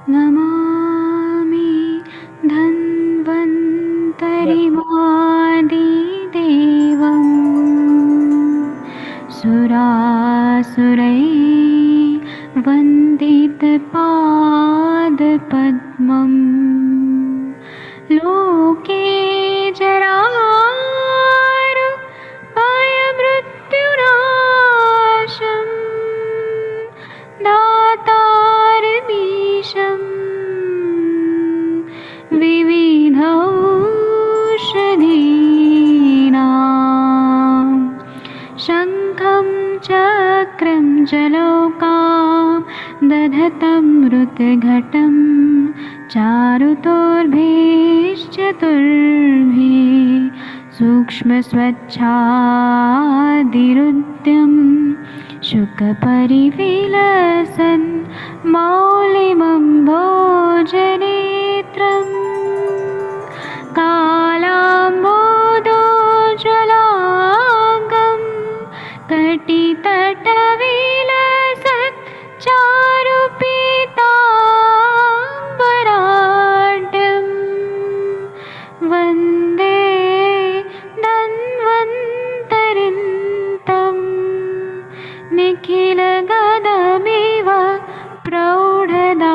नमामि धन्वन्तरिमादिदेवम् सुरासुरैर्वन्दितपादपद्मम् लोके जरारुभयमृत्युनाशम् दातारमीशम् विविधौषधीनां शङ्खं चक्रं जलौकां दधतं मृतघटं चारुतोर्भिश्चतुर्भिः सूक्ष्मस्वच्छादिरुद्यं शुकपरिविलसन् मौलिमम्भोजनेत्रम् कालाम्बोदोज्ज्वलाङ्गं कटितटविलसत् चारुपीताम्बराढ्यम् वन्दे धन्वन्तरिन्तं निखिलगदमिव प्रौढदावाग्निनीलम्।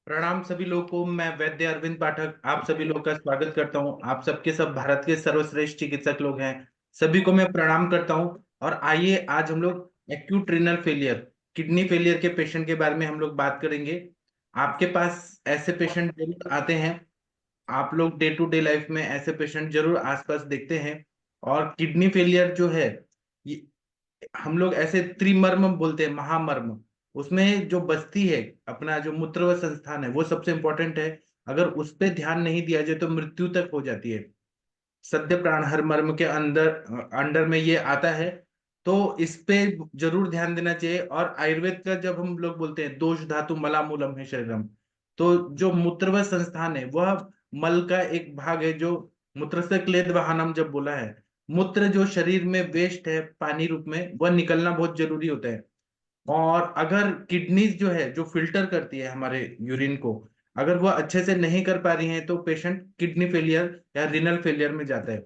प्रणाम सभी लोगों को। मैं वैद्य अरविंद पाठक आप सभी लोग का स्वागत करता हूं। आप सबके सब भारत के सर्वश्रेष्ठ चिकित्सक लोग हैं, सभी को मैं प्रणाम करता हूं। और आइए आज हम लोग acute renal failure, kidney failure के पेशेंट के बारे में हम लोग बात करेंगे। आपके पास ऐसे पेशेंट जरूर आते हैं, आप लोग डे टू डे लाइफ में ऐसे पेशेंट जरूर आसपास देखते हैं। और किडनी फेलियर जो है, ये हम लोग ऐसे त्रिमर्म बोलते हैं, महामर्म। उसमें जो बस्ती है, अपना जो मूत्र व संस्थान है, वो सबसे इंपॉर्टेंट है। अगर उस पे ध्यान नहीं दिया जाए तो मृत्यु तक हो जाती है। सद्य प्राण हर मर्म के अंदर अंडर में ये आता है, तो इस पे जरूर ध्यान देना चाहिए। और आयुर्वेद का जब हम लोग बोलते हैं दोष धातु मलामूलम है शरीरम, तो जो मूत्र व संस्थान है वह मल का एक भाग है। जो मूत्र से क्लेद वाहनम जब बोला है, मूत्र जो शरीर में वेस्ट है पानी रूप में, वह निकलना बहुत जरूरी होता है। और अगर किडनीज जो है, जो फिल्टर करती है हमारे यूरिन को, अगर वह अच्छे से नहीं कर पा रही है तो पेशेंट किडनी फेलियर या रिनल फेलियर में जाता है।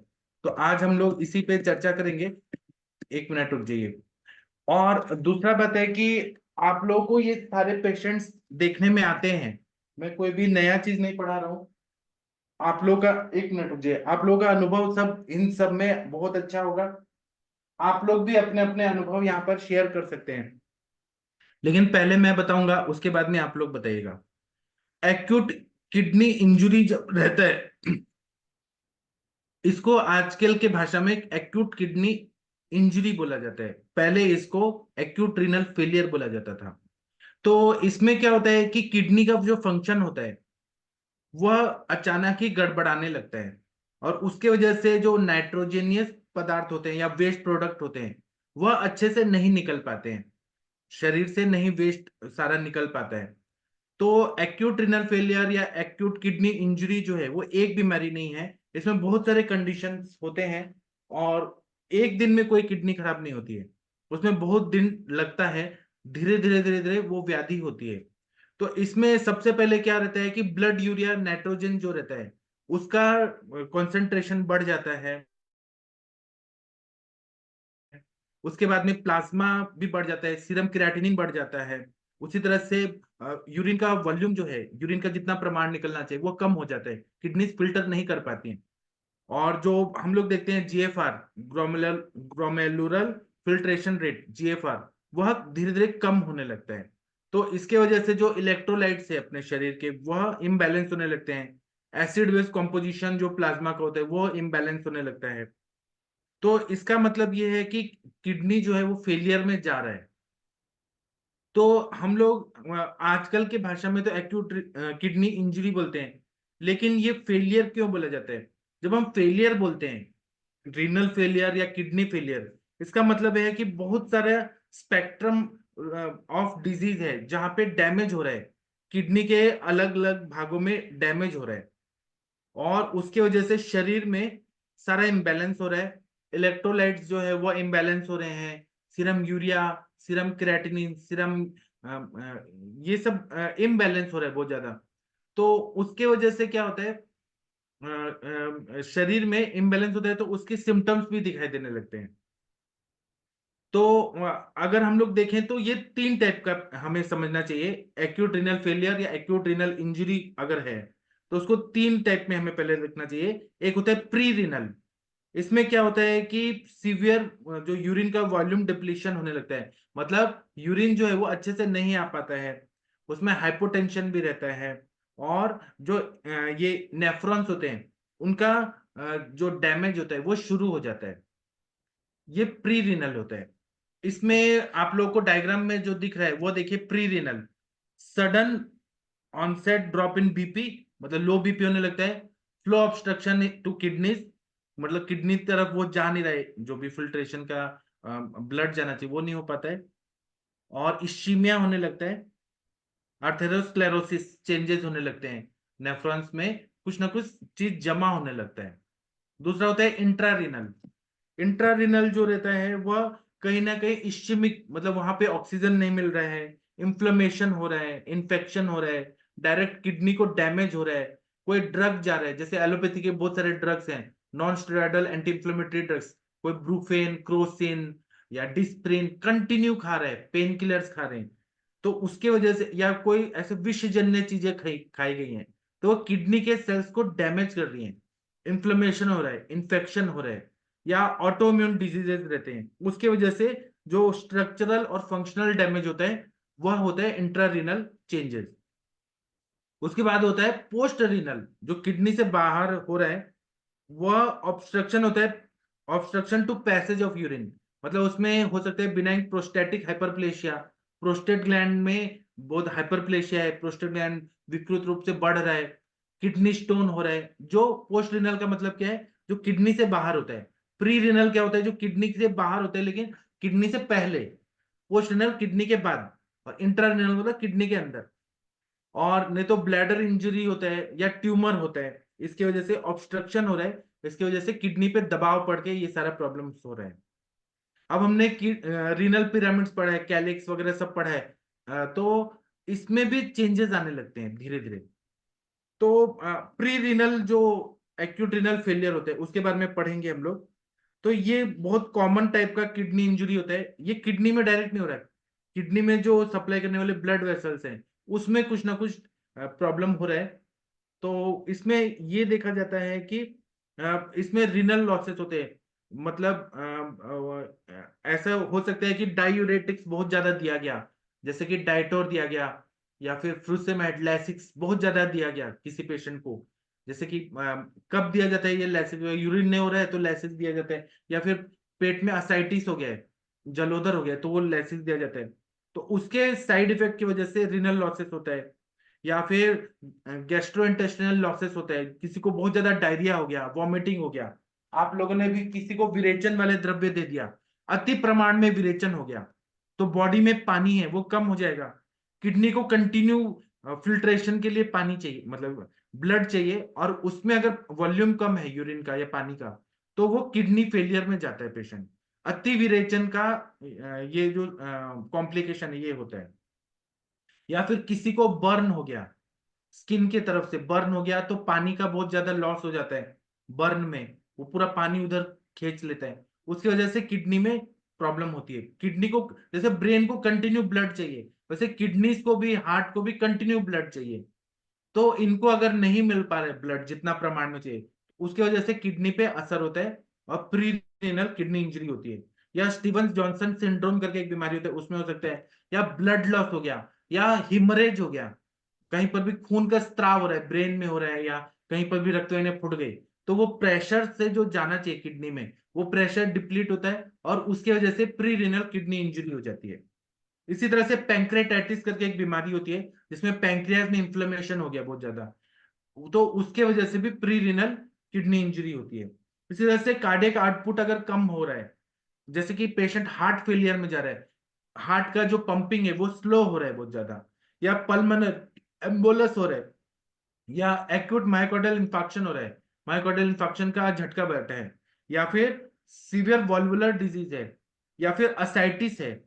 तो आज हम लोग इसी पे चर्चा करेंगे। एक मिनट रुक जाइए। और दूसरा बात है कि आप लोगों को ये सारे पेशेंट्स देखने में आते हैं, मैं कोई भी नया चीज नहीं पढ़ा रहा हूँ। आप लोग का एक मिनट रुक जाइए, आप लोगों का अनुभव सब इन सब में बहुत अच्छा होगा। आप लोग भी अपने अपने अनुभव यहाँ पर शेयर कर सकते हैं, लेकिन पहले मैं बताऊंगा, उसके बाद में आप लोग बताइएगा। एक्यूट किडनी इंजुरी जब रहता है, इसको आजकल के भाषा में एक्यूट किडनी इंजरी बोला जाता है। पहले इसको एक्यूट रीनल फेलियर बोला जाता था। तो इसमें क्या होता है कि किडनी का जो फंक्शन होता है वह अचानक ही गड़बड़ाने लगता है, और उसके वजह से जो नाइट्रोजेनियस पदार्थ होते हैं या वेस्ट प्रोडक्ट होते हैं, वह अच्छे से नहीं निकल पाते हैं, शरीर से नहीं वेस्ट सारा निकल पाता है। तो एक्यूट रिनल फेलियर या एक्यूट किडनी इंजरी जो है वो एक बीमारी नहीं है, इसमें बहुत सारे कंडीशंस होते हैं। और एक दिन में कोई किडनी खराब नहीं होती है, उसमें बहुत दिन लगता है। धीरे धीरे धीरे धीरे वो व्याधि होती है। तो इसमें सबसे पहले क्या रहता है कि ब्लड यूरिया नाइट्रोजन जो रहता है उसका कंसंट्रेशन बढ़ जाता है। उसके बाद में प्लाज्मा भी बढ़ जाता है, सीरम क्रिएटिनिन बढ़ जाता है। उसी तरह से यूरिन का वॉल्यूम जो है, यूरिन का जितना प्रमाण निकलना चाहिए वो कम हो जाता है, किडनी फिल्टर नहीं कर पाती हैं। और जो हम लोग देखते हैं GFR, glomerular filtration rate, GFR, वह धीरे धीरे कम होने लगता है। तो इसके वजह से जो इलेक्ट्रोलाइट्स है अपने शरीर के, वह इम्बैलेंस होने लगते हैं। एसिड बेस कॉम्पोजिशन जो प्लाज्मा का होता है वो इम्बैलेंस होने लगता है। तो इसका मतलब ये है कि किडनी जो है वो फेलियर में जा रहा है। तो हम लोग आजकल के भाषा में तो एक्यूट किडनी इंजरी बोलते हैं, लेकिन ये फेलियर क्यों बोला जाता है? जब हम फेलियर बोलते हैं, रीनल फेलियर या किडनी फेलियर, इसका मतलब है कि बहुत सारा स्पेक्ट्रम ऑफ डिजीज है जहां पे डैमेज हो रहा है। किडनी के अलग अलग भागों में डैमेज हो रहा है, और उसके वजह से शरीर में सारा इम्बैलेंस हो रहा है। इलेक्ट्रोलाइट्स जो है वो इम्बैलेंस हो रहे हैं, serum urea, serum creatinine, serum ये सब इम्बैलेंस हो रहा है बहुत ज्यादा। तो उसके वजह से क्या होता है, शरीर में इम्बैलेंस होता है तो उसके सिम्टम्स भी दिखाई देने लगते हैं। तो अगर हम लोग देखें तो ये 3 टाइप का हमें समझना चाहिए। एक्यूट रीनल फेलियर या एक्यूट रीनल इंजरी अगर है तो उसको 3 टाइप में हमें पहले देखना चाहिए। एक होता है प्री रीनल। इसमें क्या होता है कि सीवियर जो यूरिन का वॉल्यूम डिप्लीशन होने लगता है, मतलब यूरिन जो है वो अच्छे से नहीं आ पाता है, उसमें हाइपोटेंशन भी रहता है, और जो ये नेफ्रॉन्स होते हैं उनका जो डैमेज होता है वो शुरू हो जाता है। ये प्री रीनल होता है। इसमें आप लोगों को डायग्राम में जो दिख रहा है वो देखिए, pre renal sudden onset drop in BP, मतलब लो बीपी होने लगता है। फ्लो ऑब्स्ट्रक्शन टू किडनीज, मतलब किडनी तरफ वो जा नहीं रहा है, जो भी फिल्ट्रेशन का ब्लड जाना चाहिए वो नहीं हो पाता है। और इश्चीमिया होने लगता है। अर्थेरोस्क्लेरोसिस चेंजेस होने लगते हैं, नेफ्रॉन्स में कुछ ना कुछ चीज जमा होने लगता है। दूसरा होता है इंट्रारीनल। इंट्रारीनल जो रहता है वह कहीं ना कहीं इश्चेमिक, मतलब वहां पे ऑक्सीजन नहीं मिल रहा है, इन्फ्लेमेशन हो रहा है, इन्फेक्शन हो रहा है, डायरेक्ट किडनी को डैमेज हो रहा है। कोई ड्रग जा रहा है, जैसे एलोपैथी के बहुत सारे ड्रग्स हैं, non steroidal anti inflammatory drugs, कोई ब्रूफेन, क्रोसिन या डिस्प्रिन कंटिन्यू खा रहे हैं, पेन किलर्स खा रहे हैं, तो उसके वजह से, या कोई ऐसे विषजन्य चीजें खाई खाई गई हैं, तो वो किडनी के सेल्स को डैमेज कर रही हैं, इन्फ्लेमेशन हो रहा है, इन्फेक्शन हो रहा है, या ऑटोइम्यून डिजीजेस रहते हैं, उसके वजह से जो स्ट्रक्चरल और फंक्शनल डैमेज होता है वह होता है इंट्रारीनल चेंजेस। उसके बाद होता है पोस्ट रीनल, जो किडनी से बाहर हो रहा है, वह ऑब्स्ट्रक्शन होता है, obstruction to passage of urine, मतलब उसमें हो सकता है benign prostatic hyperplasia, prostate gland में बहुत हाइपरप्लेशिया है, प्रोस्टेट ग्लैंड विकृत रूप से बढ़ रहा है, किडनी स्टोन हो रहा है। जो पोस्ट रीनल का मतलब क्या है, जो किडनी से बाहर होता है। प्री रीनल क्या होता है, जो किडनी से बाहर होता है लेकिन किडनी से पहले। पोस्ट रीनल किडनी के बाद, और इंट्रा रीनल मतलब किडनी के अंदर। और नहीं तो ब्लैडर इंजरी होता है या ट्यूमर होता है, इसकी वजह से ऑब्स्ट्रक्शन हो रहा है, इसकी वजह से किडनी पे दबाव पड़ के ये सारा प्रॉब्लम्स हो रहे हैं। अब हमने रीनल पिरामिड्स पढ़ा है, कैलिक्स वगैरह सब पढ़ा है, तो इसमें भी चेंजेस आने लगते हैं धीरे धीरे। तो प्री रीनल जो एक्यूट रीनल फेलियर होते हैं उसके बारे में पढ़ेंगे हम लोग। तो ये बहुत कॉमन टाइप का किडनी इंजरी होता है, ये किडनी में डायरेक्ट नहीं हो रहा है, किडनी में जो सप्लाई करने वाले ब्लड वेसल्स हैं उसमें कुछ ना कुछ प्रॉब्लम हो रहा है। तो इसमें ये देखा जाता है कि इसमें रीनल लॉसेस होते हैं, मतलब ऐसा हो सकता है कि डायूरेटिक्स बहुत ज्यादा दिया गया, जैसे कि डाइटोर दिया गया, या फिर फ्रुसेमाइड, लैसिक्स बहुत ज्यादा दिया गया किसी पेशेंट को। जैसे कि कब दिया जाता है ये लैसिक्स, यूरिन नहीं हो रहा है तो लैसिक्स दिया जाता है, या फिर पेट में असाइटिस हो गया है, जलोदर हो गया है, तो वो लैसिक्स दिया जाता है। तो उसके साइड इफेक्ट की वजह से रीनल लॉसेस होता है। या फिर गैस्ट्रोइंटेस्टिनल लॉसेस होता है, किसी को बहुत ज्यादा डायरिया हो गया, वॉमिटिंग हो गया, आप लोगों ने भी किसी को विरेचन वाले द्रव्य दे दिया, अति प्रमाण में विरेचन हो गया, तो बॉडी में पानी है वो कम हो जाएगा। किडनी को कंटिन्यू फिल्ट्रेशन के लिए पानी चाहिए, मतलब ब्लड चाहिए, और उसमें अगर वॉल्यूम कम है यूरिन का या पानी का, तो वो किडनी फेलियर में जाता है पेशेंट। अति विरेचन का ये जो कॉम्प्लिकेशन है ये होता है। या फिर किसी को बर्न हो गया, स्किन के तरफ से बर्न हो गया, तो पानी का बहुत ज्यादा लॉस हो जाता है बर्न में, वो पूरा पानी उधर खींच लेता है, उसकी वजह से किडनी में प्रॉब्लम होती है। किडनी को, जैसे ब्रेन को कंटिन्यू ब्लड चाहिए, वैसे किडनीज को भी, हार्ट को भी कंटिन्यू ब्लड चाहिए। तो इनको अगर नहीं मिल पा रहे ब्लड जितना प्रमाण में चाहिए, उसकी वजह से किडनी पे असर होता है और प्री रीनल किडनी इंजरी होती है। या स्टीवन जॉनसन सिंड्रोम करके एक बीमारी होती है, उसमें हो सकता है, या ब्लड लॉस हो गया, या हिमरेज हो गया, कहीं पर भी खून का स्त्राव हो रहा है, ब्रेन में हो रहा है, या कहीं पर भी रक्त वाहिनियां फूट गई, तो वो प्रेशर से जो जाना चाहिए किडनी में, वो प्रेशर डिप्लीट होता है, और उसकी वजह से प्री रीनल किडनी इंजरी हो जाती है। इसी तरह से पैंक्रेटाइटिस करके एक बीमारी होती है, जिसमें पैंक्रियाज में इंफ्लेमेशन हो गया बहुत ज्यादा, तो उसके वजह से भी प्री रीनल किडनी इंजरी होती है। इसी तरह से कार्डियक आउटपुट अगर कम हो रहा है, जैसे कि पेशेंट हार्ट फेलियर में जा रहा है, हार्ट का जो पंपिंग है वो स्लो हो रहा है बहुत ज्यादा, या पल्मनर एम्बोलस हो रहा है, या एक्यूट मायोकार्डियल इंफाक्शन हो रहा है, मायोकार्डियल इंफाक्शन का झटका बैठा है, या फिर सीवियर वॉल्वुलर डिजीज है, या फिर असाइटिस है,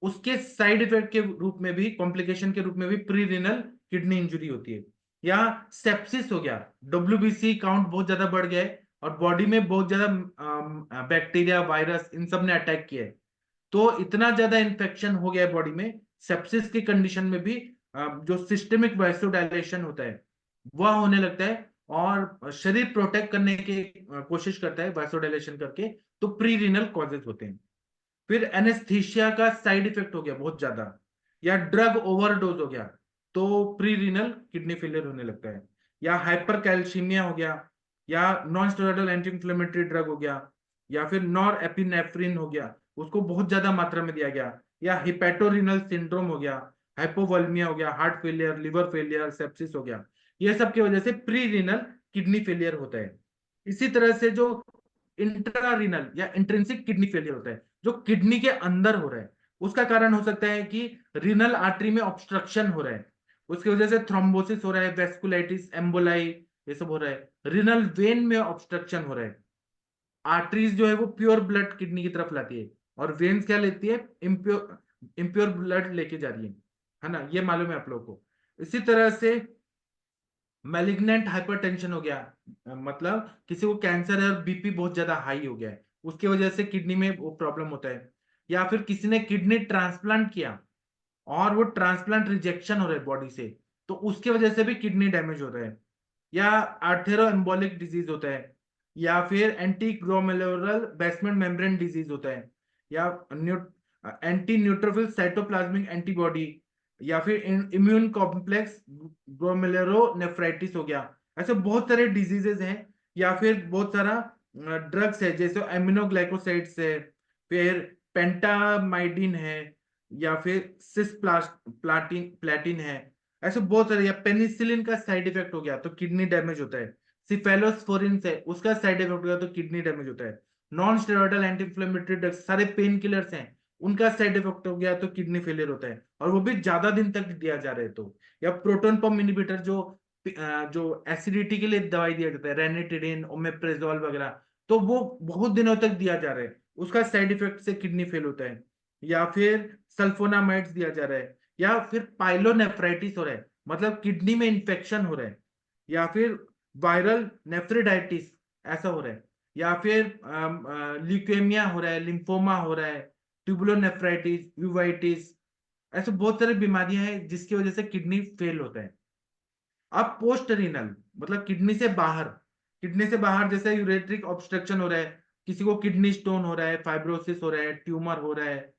उसके साइड इफेक्ट के रूप में भी, कॉम्प्लिकेशन के रूप में भी प्री रीनल किडनी इंजरी होती है। या सेप्सिस हो गया, डब्ल्यूबीसी काउंट बहुत ज्यादा बढ़ गया है और बॉडी में बहुत ज्यादा बैक्टीरिया वायरस इन सब ने अटैक किया है, तो इतना ज्यादा इन्फेक्शन हो गया है बॉडी में, सेप्सिस की कंडीशन में भी जो सिस्टेमिक वैसोडाइलेशन होता है वह होने लगता है, और शरीर प्रोटेक्ट करने की कोशिश करता है वैसोडाइलेशन करके, तो प्री रीनल कॉजेज होते हैं। फिर एनेस्थीसिया का साइड इफेक्ट हो गया बहुत ज्यादा, या ड्रग ओवरडोज हो गया, तो प्री रीनल किडनी फेलियर होने लगता है। या हाइपर कैल्सीमिया हो गया, या non steroidal anti inflammatory drug हो गया, या फिर नॉर एपिनेफ्रिन हो गया, उसको बहुत ज्यादा मात्रा में दिया गया, या हिपेटोरिनल सिंड्रोम हो गया, हाइपोवोल्मिया हो गया, heart failure, liver failure, sepsis हो गया, ये सब की वजह से प्री रीनल किडनी फेलियर होता है। इसी तरह से जो इंट्रारीनल या इंट्रिंसिक किडनी फेलियर होता है, जो किडनी के अंदर हो रहा है, उसका कारण हो सकता है कि रीनल आर्टरी में ऑब्स्ट्रक्शन हो रहा है, उसकी वजह से थ्रोम्बोसिस हो रहा है, वेस्कुलाइटिस, एम्बोलाई, ये सब हो रहा है। रीनल वेन में ऑब्स्ट्रक्शन हो रहा है, आर्टरीज जो है वो प्योर ब्लड किडनी की तरफ लाती है, और वेन्स क्या लेती है, इम्प्योर इम्प्योर ब्लड लेके जा रही है ना, ये मालूम है आप लोगों को। इसी तरह से मैलिग्नेंट हाइपरटेंशन हो गया, मतलब किसी को कैंसर है और बीपी बहुत ज्यादा हाई हो गया है, उसकी वजह से किडनी में वो प्रॉब्लम होता है। या फिर किसी ने किडनी ट्रांसप्लांट किया और वो ट्रांसप्लांट रिजेक्शन हो रहा है बॉडी से, तो उसकी वजह से भी किडनी डैमेज हो रहा है। या आर्थेरो एम्बोलिक डिजीज होता है, या फिर anti glomerular basement membrane disease होता है, या एंटी न्यूट्रोफिल साइटोप्लाज्मिक एंटीबॉडी, या फिर इम्यून कॉम्प्लेक्स ग्लोमेरुलोनेफ्राइटिस हो गया। ऐसे बहुत सारे डिजीजेस हैं, या फिर बहुत सारा ड्रग्स है, जैसे एमिनोग्लाइकोसाइड्स है, फिर पेंटामाइडिन है, या फिर सिस प्लाटिन प्लेटिन है, ऐसे बहुत सारे। या पेनिसिलिन का साइड इफेक्ट हो गया तो किडनी डैमेज होता है, सिफेलोस्पोरिन से उसका साइड इफेक्ट हो गया तो किडनी डैमेज होता है, non steroidal anti inflammatory drugs, सारे पेन किलर्स हैं, उनका साइड इफेक्ट हो गया तो किडनी फेलियर होता है, और वो भी ज्यादा दिन तक दिया जा रहा है तो। या प्रोटोन पंप इनिबिटर, जो एसिडिटी के लिए दवाई दिया जाता है, रेनिटिडिन, ओमेप्रेजोल वगैरह, तो वो बहुत दिनों तक दिया जा रहा है, उसका साइड इफेक्ट से किडनी फेल होता है। या फिर सल्फोनामाइड्स दिया जा रहा है, या फिर पाइलोनेफ्राइटिस हो रहा है, मतलब किडनी में इंफेक्शन हो रहा है, या फिर वायरल नेफ्रिडाइटिस ऐसा हो रहा है, या फिर ल्यूकेमिया हो रहा है, लिम्फोमा हो रहा है, ट्यूबुलोनेफ्राइटिस, यूवाइटिस, ऐसे बहुत सारी बीमारियां हैं जिसकी वजह से किडनी फेल होता है। अब पोस्ट रीनल मतलब किडनी से बाहर जैसे यूरेट्रिक ऑब्स्ट्रक्शन हो रहा है, किसी को किडनी स्टोन हो रहा है, फाइब्रोसिस हो रहा है, ट्यूमर हो रहा है,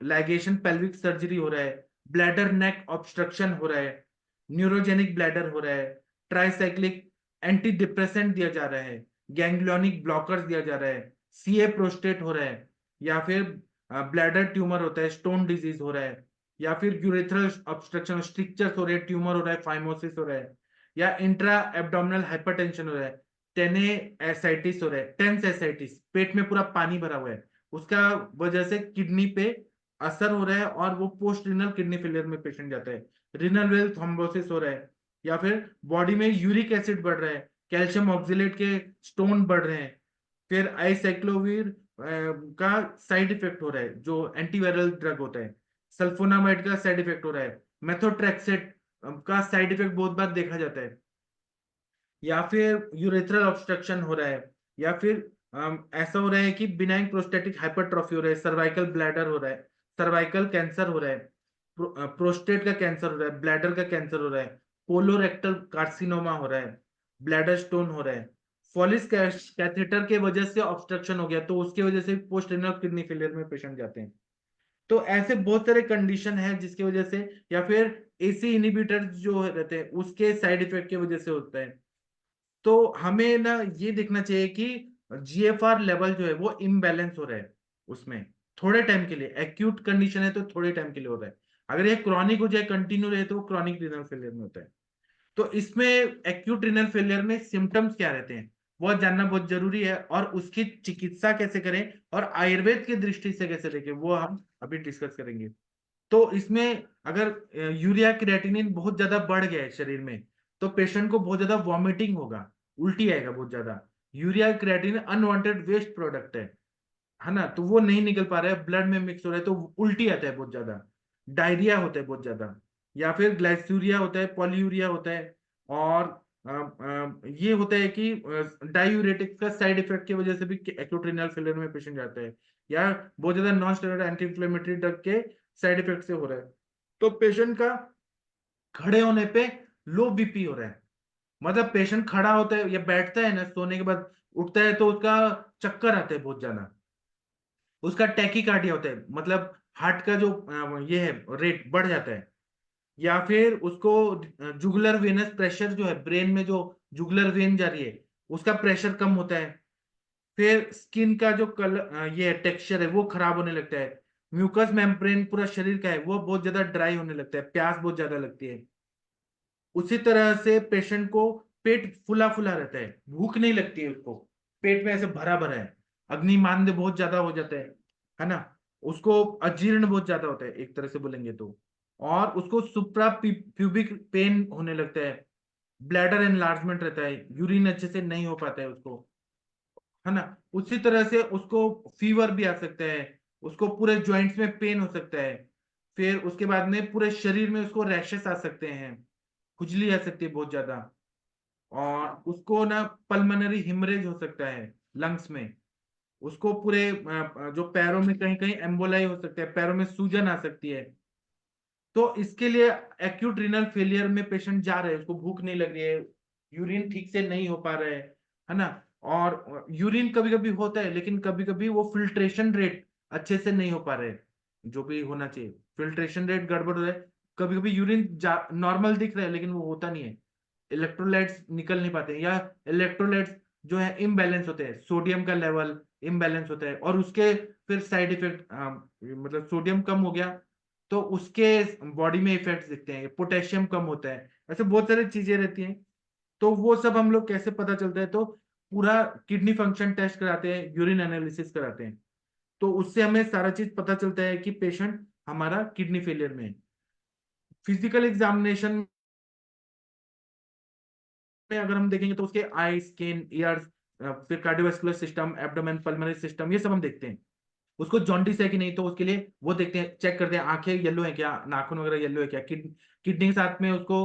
लाइगेशन पेल्विक सर्जरी हो रहा है, ब्लैडर नेक ऑब्स्ट्रक्शन हो रहा है, न्यूरोजेनिक ब्लैडर हो रहा है, ट्राइसाइक्लिक एंटी डिप्रेसेंट दिया जा रहा है, गैंग्लियोनिक ब्लॉकर्स दिया जा रहा है, सीए प्रोस्टेट हो रहा है, या फिर ब्लैडर ट्यूमर होता है, स्टोन डिजीज हो रहा है, या फिर यूरेथ्रल ऑब्स्ट्रक्शन, स्ट्रिक्चर्स हो रहे हैं, ट्यूमर हो रहा है, फाइमोसिस हो रहा है, या इंट्रा एब्डोमिनल हाइपरटेंशन हो रहा है, टेने एसाइटिस हो रहा है, टेंस एसाइटिस, पेट में पूरा पानी भरा हुआ है, उसका वजह से किडनी पे असर हो रहा है, और वो पोस्ट रिनल किडनी फेलियर में पेशेंट जाता है। रिनल वेल थ्रोम्बोसिस हो रहा है, या फिर बॉडी में यूरिक एसिड बढ़ रहा है, कैल्शियम ऑक्सिलेट के स्टोन बढ़ रहे हैं, फिर आइसाइक्लोवीर का साइड इफेक्ट हो रहा है जो एंटीवायरल ड्रग होता है, सल्फोनामाइड का साइड इफेक्ट हो रहा है, मेथोट्रेक्सेट का साइड इफेक्ट बहुत बार देखा जाता है, या फिर यूरेथ्रल ऑब्स्ट्रक्शन हो रहा है, या फिर ऐसा हो रहा है कि बिनाइन प्रोस्टेटिक हाइपरट्रॉफी हो रहा है, सर्वाइकल ब्लैडर हो रहा है, सर्वाइकल कैंसर हो रहा है, प्रोस्टेट का कैंसर हो रहा है, ब्लैडर का कैंसर हो रहा है, कोलोरेक्टल कार्सिनोमा हो रहा है, ब्लैडर स्टोन हो रहा है, फॉलिस कैथेटर के वजह से ऑब्स्ट्रक्शन हो गया तो उसकी वजह से पोस्ट रेनल किडनी फेलियर में पेशेंट जाते हैं। तो ऐसे बहुत सारे कंडीशन है जिसकी वजह से, या फिर एसी इनिबिटर जो रहते हैं उसके साइड इफेक्ट की वजह से होता है। तो हमें ना ये देखना चाहिए कि जीएफआर लेवल जो है वो इम्बैलेंस हो रहा है उसमें, थोड़े टाइम के लिए एक्यूट कंडीशन है तो थोड़े टाइम के लिए हो रहा है, अगर ये क्रॉनिक हो जाए, कंटिन्यू रहे, तो वो क्रॉनिक रीनल फेलियर में होता है। तो इसमें एक्यूट रीनल फेलियर में सिम्टम्स क्या रहते हैं वो जानना बहुत जरूरी है, और उसकी चिकित्सा कैसे करें और आयुर्वेद की दृष्टि से कैसे देखें वो हम अभी डिस्कस करेंगे। तो इसमें अगर यूरिया क्रिएटिनिन बहुत ज्यादा बढ़ गया है शरीर में, तो पेशेंट को बहुत ज्यादा वॉमिटिंग होगा, उल्टी आएगा बहुत ज्यादा। Urea creatinine unwanted waste product है ना, तो वो नहीं निकल पा रहा है, ब्लड में मिक्स हो रहा है, तो उल्टी आता है बहुत ज्यादा, डायरिया होता है बहुत ज्यादा, या फिर ग्लाइसूरिया होता है, पॉलीयूरिया होता है। और ये होता है कि डायूरेटिक्स का साइड इफेक्ट की वजह से भी एक्यूट रीनल फेलियर में पेशेंट जाता है, या बहुत ज्यादा non steroid anti inflammatory drug के साइड इफेक्ट से हो रहा है। तो पेशेंट का खड़े होने पे लो बीपी हो रहा है, मतलब पेशेंट खड़ा होता है या बैठता है ना सोने के बाद, उठता है तो उसका चक्कर आता है बहुत ज्यादा, उसका टैकीकार्डिया होता है, मतलब हार्ट का जो ये है रेट बढ़ जाता है। या फिर उसको जुगुलर वेनस प्रेशर जो है, ब्रेन में जो जुगुलर वेन जा रही है उसका प्रेशर कम होता है। फिर स्किन का जो कलर ये टेक्सचर है वो खराब होने लगता है। म्यूकस मेम्ब्रेन पूरा शरीर का है वो बहुत ज्यादा ड्राई होने लगता है, प्यास बहुत ज्यादा लगती है। उसी तरह से पेशेंट को पेट फुला फुला रहता है, भूख नहीं लगती है उसको, पेट में ऐसे भरा भरा है, अग्निमांद्य बहुत ज्यादा हो जाता है ना, उसको अजीर्ण बहुत ज्यादा होता है एक तरह से बोलेंगे तो। और उसको सुप्रा प्यूबिक पेन होने लगता है, ब्लैडर एनलार्जमेंट रहता है, यूरिन अच्छे से नहीं हो पाता है उसको, है ना। उसी तरह से उसको फीवर भी आ सकता है, उसको पूरे जॉइंट्स में पेन हो सकता है। फिर उसके बाद में पूरे शरीर में उसको रैशेस आ सकते हैं, खुजली आ सकती है बहुत ज्यादा। और उसको ना पल्मोनरी हिमरेज हो सकता है लंग्स में, उसको पूरे जो पैरों में कहीं कहीं एम्बोलाई हो सकता है, पैरों में सूजन आ सकती है। तो इसके लिए एक्यूट रीनल फेलियर में पेशेंट जा रहे हैं, उसको भूख नहीं लग रही है, यूरिन ठीक से नहीं हो पा रहा है ना। और यूरिन कभी कभी होता है लेकिन कभी कभी वो फिल्ट्रेशन रेट अच्छे से नहीं हो पा रहे, जो भी होना चाहिए फिल्ट्रेशन रेट गड़बड़ हो रहा है। कभी कभी यूरिन नॉर्मल दिख रहा है लेकिन वो होता नहीं है, इलेक्ट्रोलाइट्स निकल नहीं पाते, या इलेक्ट्रोलाइट्स जो है इम्बैलेंस होते हैं, सोडियम का लेवल इम्बैलेंस होता है, और उसके फिर साइड इफेक्ट, मतलब सोडियम कम हो गया तो उसके बॉडी में इफेक्ट्स दिखते हैं, पोटेशियम कम होता है, ऐसे बहुत सारी चीजें रहती हैं। तो वो सब हम लोग कैसे पता चलता है, तो पूरा किडनी फंक्शन टेस्ट कराते हैं, यूरिन एनालिसिस कराते हैं, तो उससे हमें सारा चीज पता चलता है कि पेशेंट हमारा किडनी फेलियर में है। फिजिकल एग्जामिनेशन में अगर हम देखेंगे तो उसके आई, स्किन, ईयर्स, फिर cardiovascular system, abdomen, pulmonary system, ये सब हम देखते हैं। उसको जॉन्डिस है कि नहीं तो उसके लिए वो देखते हैं, चेक करते हैं आंखें येलो है क्या, नाखून वगैरह येलो है क्या, किडनी के साथ में उसको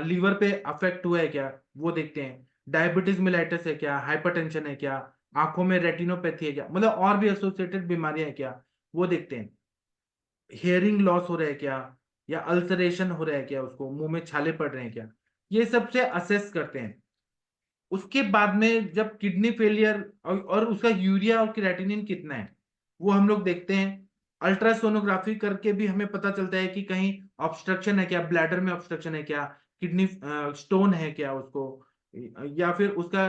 लीवर पे अफेक्ट हुआ है क्या, वो देखते हैं। डायबिटीज मिलाइटिस है क्या, हाइपरटेंशन है क्या, आंखों में रेटिनोपैथी है क्या, मतलब और भी एसोसिएटेड बीमारियां है क्या, वो देखते हैं। हियरिंग लॉस हो रहा है क्या, या अल्सरेशन हो रहा है क्या, उसको मुंह में छाले पड़ रहे हैं क्या, ये सबसे असेस करते हैं। उसके बाद में जब किडनी फेलियर और उसका यूरिया और क्रिएटिनिन कितना है वो हम लोग देखते हैं। अल्ट्रासोनोग्राफी करके भी हमें पता चलता है कि कहीं ऑब्स्ट्रक्शन है क्या, ब्लैडर में ऑब्स्ट्रक्शन है क्या, किडनी स्टोन है क्या उसको, या फिर उसका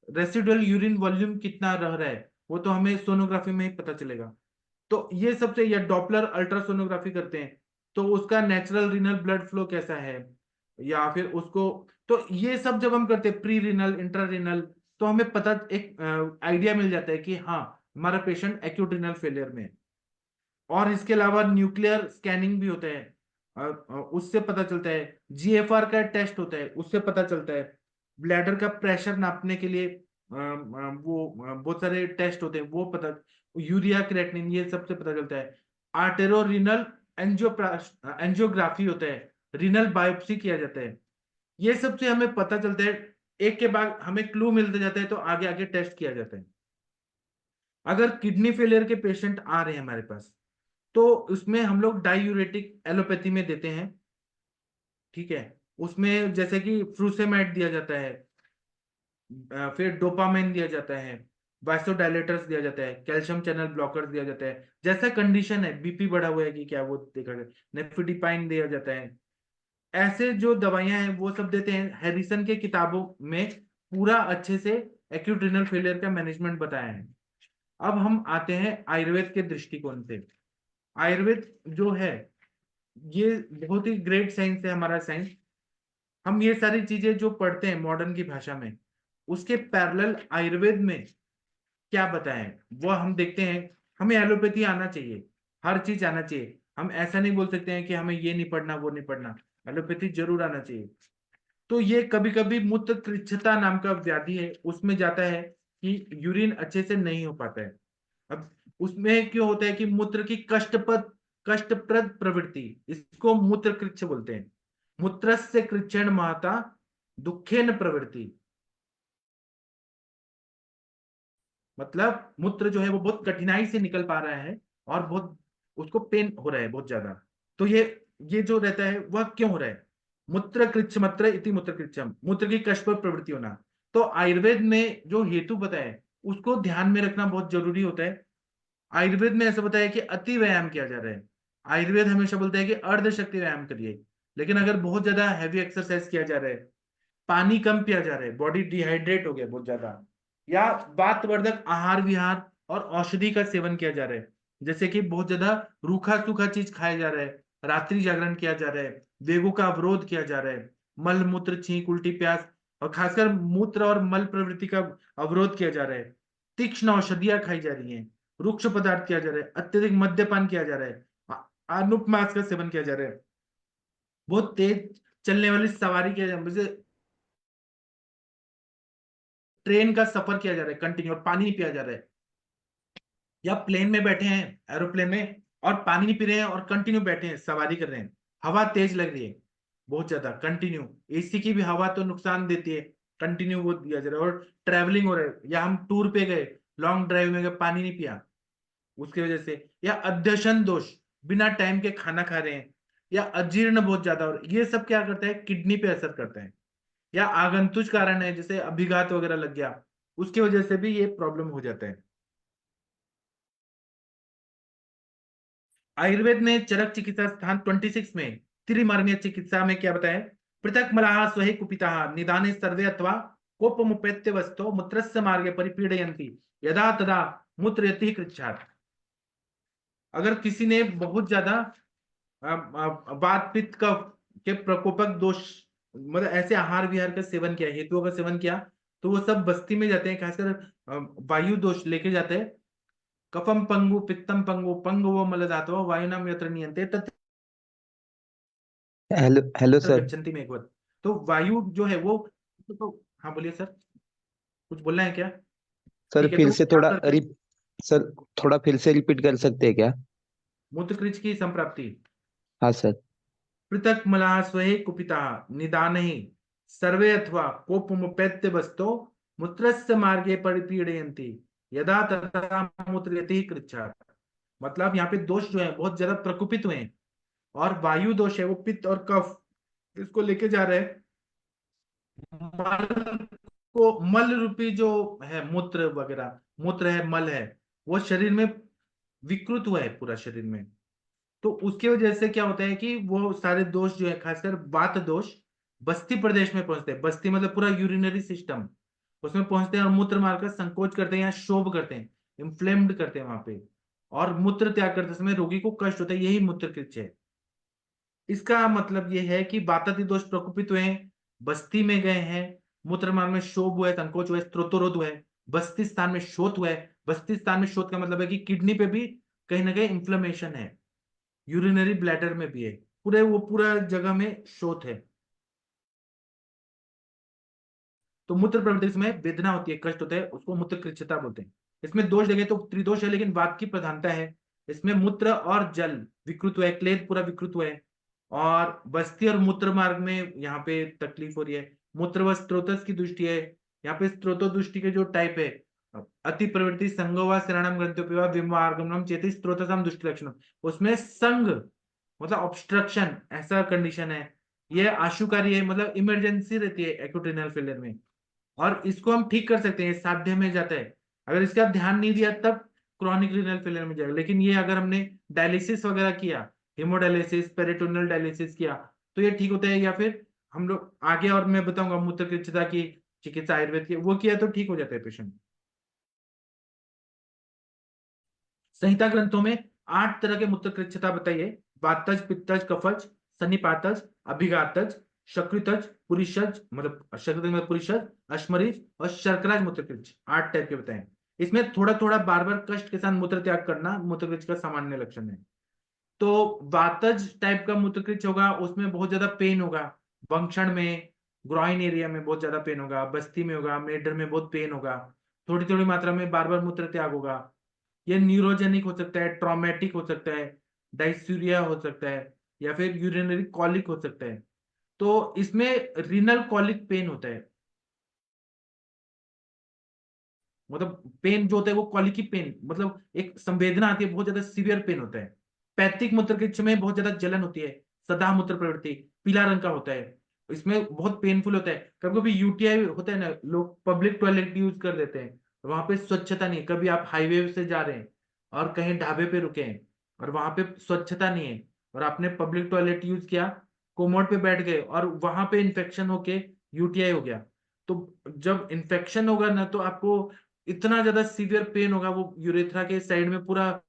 रेसिडुअल यूरिन वॉल्यूम कितना रह रहा है वो तो हमें सोनोग्राफी में ही पता चलेगा। तो ये सबसे, या डॉपलर अल्ट्रासोनोग्राफी करते हैं तो उसका नेचुरल रीनल ब्लड फ्लो कैसा है, या फिर उसको, तो ये सब जब हम करते हैं प्री रिनल इंट्रा रिनल, तो हमें पता एक आइडिया मिल जाता है कि हाँ हमारा पेशेंट एक्यूट रिनल फेलियर में है। और इसके अलावा न्यूक्लियर स्कैनिंग भी होता है, उससे पता चलता है। जीएफआर का टेस्ट होता है, उससे पता चलता है। ब्लैडर का प्रेशर नापने के लिए बहुत सारे टेस्ट होते हैं, वो पता, यूरिया क्रेटिनिन, ये सबसे पता चलता है। आर्टेरो रीनल एंजियोग्राफी होता है, रीनल बायोप्सी किया जाता है, ये सबसे हमें पता चलता है। एक के बाद हमें क्लू मिलते जाता है तो आगे आगे टेस्ट किया जाता है। अगर किडनी फेलियर के पेशेंट आ रहे हैं हमारे पास तो उसमें हम लोग डायूरेटिक एलोपैथी में देते हैं, ठीक है। उसमें जैसे कि फ्रूसेमाइड दिया जाता है, फिर डोपामाइन दिया जाता है, वासोडायलेटर्स दिया जाता है, कैल्शियम चैनल ब्लॉकर्स दिया जाता है, जैसा कंडीशन है, बीपी बढ़ा हुआ है कि क्या वो देखा जाए, नेफिडिपाइन दिया जाता है। ऐसे जो दवाइयां हैं वो सब देते हैं। हैरिसन के किताबों में पूरा अच्छे से एक्यूट रिनल फेलियर का मैनेजमेंट बताया है। अब हम आते हैं आयुर्वेद के दृष्टिकोण से। आयुर्वेद जो है ये बहुत ही ग्रेट साइंस है, हमारा साइंस। हम ये सारी चीजें जो पढ़ते हैं मॉडर्न की भाषा में, उसके पैरेलल आयुर्वेद में क्या बताएं वो हम देखते हैं। हमें एलोपैथी आना चाहिए, हर चीज आना चाहिए। हम ऐसा नहीं बोल सकते हैं कि हमें ये नहीं पढ़ना वो नहीं पढ़ना, एलोपैथी जरूर आना चाहिए। तो ये कभी कभी मूत्र कृच्छता नाम का व्याधि है, उसमें जाता है कि यूरिन अच्छे से नहीं हो पाता है। अब उसमें क्यों होता है कि मूत्र की कष्टप्रद प्रवृत्ति, इसको मूत्र कृच्छ बोलते हैं। मूत्रस्य कृच्छण महता दुखेन प्रवृत्ति, मतलब मूत्र जो है वो बहुत कठिनाई से निकल पा रहा है और बहुत उसको पेन हो रहा है बहुत ज्यादा। तो ये जो रहता है वह क्यों हो रहा है? मूत्र कृच्छ मत्र इति मूत्र कृच्छम, मूत्र की कष्ट पर प्रवृत्ति होना। तो आयुर्वेद में जो हेतु बताया है उसको ध्यान में रखना बहुत जरूरी होता है। आयुर्वेद में ऐसा बताया कि अति व्यायाम किया जा रहा है। आयुर्वेद हमेशा बोलता है कि अर्ध शक्ति व्यायाम करिए, लेकिन अगर बहुत ज्यादा हैवी एक्सरसाइज किया जा रहा है, पानी कम पिया जा रहा है, बॉडी डिहाइड्रेट हो गया बहुत ज्यादा, या वातवर्धक आहार विहार और औषधि का सेवन किया जा रहा है, जैसे कि बहुत ज्यादा रूखा सूखा चीज खाया जा रहा है, रात्रि जागरण किया जा रहा है, वेगों का अवरोध किया जा रहा है, मल मूत्र छींक उल्टी प्यास और खासकर मूत्र और मल प्रवृत्ति का अवरोध किया जा रहा है, तीक्ष्ण औषधियां खाई जा रही हैं, रुक्ष पदार्थ किया जा रहा है, अत्यधिक मद्यपान किया जा रहा है, अनुपमास का सेवन किया जा रहा है, बहुत तेज चलने वाली सवारी किया जा रहा है, जैसे ट्रेन का सफर किया जा रहा है कंटिन्यू और पानी नहीं पिया जा रहा है, या प्लेन में बैठे हैं एरोप्लेन में और पानी नहीं पी रहे हैं और कंटिन्यू बैठे हैं सवारी कर रहे हैं, हवा तेज लग रही है बहुत ज्यादा कंटिन्यू, एसी की भी हवा तो नुकसान देती है, कंटिन्यू वो दिया जा रहा है, और ट्रैवलिंग हो रहा है या हम टूर पे गए, लॉन्ग ड्राइव में गए, पानी नहीं पिया उसकी वजह से, या अध्यशन दोष, बिना टाइम के खाना खा रहे हैं, या अजीर्ण बहुत ज्यादा, और ये सब क्या करता है किडनी पे असर करता है, या आगंतुक कारण है जैसे अभिघात वगैरह लग गया, उसकी वजह से भी ये प्रॉब्लम हो जाता है। आयुर्वेद में चरक चिकित्सा स्थान 26 में त्रिमर्मीय चिकित्सा में क्या बताया? पृथक मलाः स्वहि कुपिताः निदाने सर्वे अथवा कोपमुपेत्य वस्तो मूत्रस्य मार्गे परिपीडयन्ति यदा तदा मूत्रयति कृच्छात्। अगर किसी ने बहुत ज्यादा वात पित्त का के प्रकोपक दोष, मतलब ऐसे आहार विहार का सेवन किया, हेतुओं का सेवन किया, तो वो सब बस्ती में जाते हैं, खासकर वायु दोष लेके जाते हैं। कफम पंगु पित्तम पंगु पंगु वो मल धातु वायुनाम यत्र नियंते तत्र हेलो हेलो सर। गच्छन्ति में एक बार। तो वायु जो है वो तो हाँ बोलिए सर, कुछ बोलना है क्या? सर ठीक है, फिर तो से क्या थोड़ा करते हैं? सर थोड़ा फिर से रिपीट कर सकते हैं क्या? मूत्रकृच की संप्राप्ति। हाँ सर। पृथक मलाः स्वहे कुपिताः निदानहि सर्वे अथवा कोपमुपैत्य वस्तो मूत्रस्य मार्गे परिपीडयन्ति यदा तथा मूत्रयति कृच्छात्। मतलब यहाँ पे दोष जो है बहुत ज्यादा प्रकोपित हुए हैं, और वायु दोष है वो पित्त और कफ इसको लेके जा रहे हैं, मल को, मल रूपी जो है मूत्र वगैरह, मूत्र है मल है, वो शरीर में विकृत हुआ है पूरा शरीर में। तो उसकी वजह से क्या होता है कि वो सारे दोष जो है खासकर वात दोष बस्ती प्रदेश में पहुंचते हैं, बस्ती मतलब पूरा यूरिनरी सिस्टम उसमें पहुंचते हैं और मूत्र मार्ग का संकोच करते हैं या शोभ करते हैं, इंफ्लेम्ड करते हैं वहां पे, और मूत्र त्याग करते समय रोगी को कष्ट होता है, यही मूत्रकृच है। इसका मतलब ये है कि वाताति दोष प्रकोपित हुए हैं, बस्ती में गए हैं, मूत्र मार्ग में शोभ हुआ है, संकोच हुआ है, स्त्रोतरोध हुआ है, बस्ती स्थान में शोथ हुआ है। बस्ती स्थान में शोथ का मतलब है कि किडनी पे भी कहीं ना कहीं इंफ्लेमेशन है, यूरिनरी ब्लैडर में भी है, पूरे वो पूरा जगह में शोथ है। तो मूत्र प्रवृत्ति में वेदना होती है, कष्ट होता है, उसको मूत्र कृच्छता बोलते हैं। इसमें दोष देखें तो त्रिदोष है, लेकिन वात की प्रधानता है। इसमें मूत्र और जल विकृत हुआ है, क्लेद पूरा विकृत हुआ है, और बस्ती और मूत्र मार्ग में यहाँ पे तकलीफ हो रही है। मूत्र व स्त्रोतस की दृष्टि है, यहाँ पे स्त्रोतो दृष्टि के जो टाइप है, अति प्रवृत्ति संगो व शरणम ग्रंथोपि विमार्गमनम चेति स्त्रोतसम दुष्टि लक्षणम, उसमें संग मतलब ऑब्स्ट्रक्शन ऐसा कंडीशन है, ये आशुकारी है, मतलब इमरजेंसी रहती है एक्यूट रीनल फेलियर में, और इसको हम ठीक कर सकते हैं, साध्य में जाता है। अगर इसका ध्यान नहीं दिया तब क्रॉनिक रीनल फेलियर में जाएगा, लेकिन ये अगर हमने डायलिसिस वगैरह किया, हेमोडायलिसिस पेरिटोनियल डायलिसिस किया, तो ये ठीक होता है। या फिर हम लोग आगे और मैं बताऊंगा मूत्र कृच्छता की चिकित्सा आयुर्वेद की, वो किया तो ठीक हो जाता है पेशेंट। संहिता ग्रंथों में 8 तरह के मूत्र कृच्छता बताइए: वातज, पित्तज, कफज, सन्निपातज, अभिघातज, शकृतज, पुरीषज मतलब शकृतज मतलब पुरीषज, अश्मरीज और शर्कराज मूत्रकृच, 8 टाइप के बताएं। इसमें थोड़ा थोड़ा बार बार कष्ट के साथ मूत्र त्याग करना मूत्रकृच का सामान्य लक्षण है। तो वातज टाइप का मूत्रकृच होगा, उसमें बहुत ज्यादा पेन होगा, वंक्षण में, ग्रॉइन एरिया में बहुत ज्यादा पेन होगा, बस्ती में होगा, मेडर में बहुत पेन होगा, थोड़ी थोड़ी मात्रा में बार बार मूत्र त्याग होगा। ये न्यूरोजेनिक हो सकता है, ट्रॉमेटिक हो सकता है, डायसूरिया हो सकता है, या फिर यूरिनरी कॉलिक हो सकता है। तो इसमें रीनल कॉलिक पेन होता है, मतलब पेन जो होता है वो कॉलिकी पेन, मतलब एक संवेदना आती है, बहुत ज्यादा सीवियर पेन होता है। पैथिक मूत्रकृच्छ में बहुत ज्यादा जलन होती है, सदा मूत्र प्रवृत्ति, पीला रंग का होता है, इसमें बहुत पेनफुल होता है। कभी कभी यूटीआई होता है ना, लोग पब्लिक टॉयलेट यूज कर देते हैं, वहां पे स्वच्छता नहीं है। कभी आप हाईवे से जा रहे हैं और कहीं ढाबे पे रुके हैं और वहां पे स्वच्छता नहीं है, और आपने पब्लिक टॉयलेट यूज किया, कोमोड पे बैठ गए और वहां पे इन्फेक्शन होके यूटीआई हो गया। तो जब इन्फेक्शन होगा ना, तो आपको इतना ज्यादा सीवियर पेन होगा, वो यूरेथ्रा के साइड में पूरा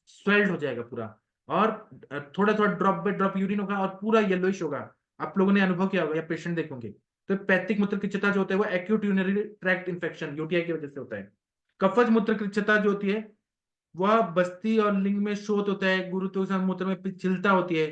स्वेल्ड हो जाएगा पूरा, और थोड़ा थोड़ा ड्रॉप बाय ड्रॉप यूरिन होगा और पूरा येलोइश होगा। आप लोगों ने अनुभव किया होगा या पेशेंट देखोगे। तो पैथिक मूत्रकृच्छता जो होता है वो acute urinary tract infection UTI की वजह से होता है। कफज मूत्रकृच्छता जो होती है वह बस्ती और लिंग में शोथ होता है, गुरुत्व के साथ मूत्र में पिछिलता होती है।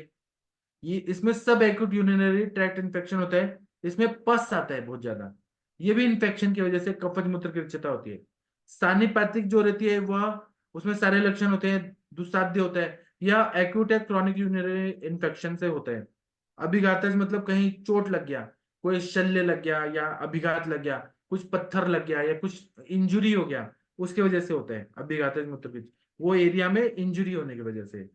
ये इसमें सब एक्यूट यूरिनरी ट्रैक्ट इन्फेक्शन होता है, इसमें पस आता है बहुत ज्यादा। ये भी इन्फेक्शन की वजह से कफज मूत्र की विच्छता होती है। स्थानिपातिक जो रहती है वह, उसमें सारे लक्षण होते हैं, दुस्साध्य होता है, या एक्यूट या क्रॉनिक यूरिनरी इन्फेक्शन से होता है। अभिघातज मतलब कहीं चोट लग गया, कोई शल्य लग गया या अभिघात लग गया, कुछ पत्थर लग गया या कुछ इंजुरी हो गया, उसकी वजह से होता है अभिघातज मूत्र, वो एरिया में इंजुरी होने की वजह से।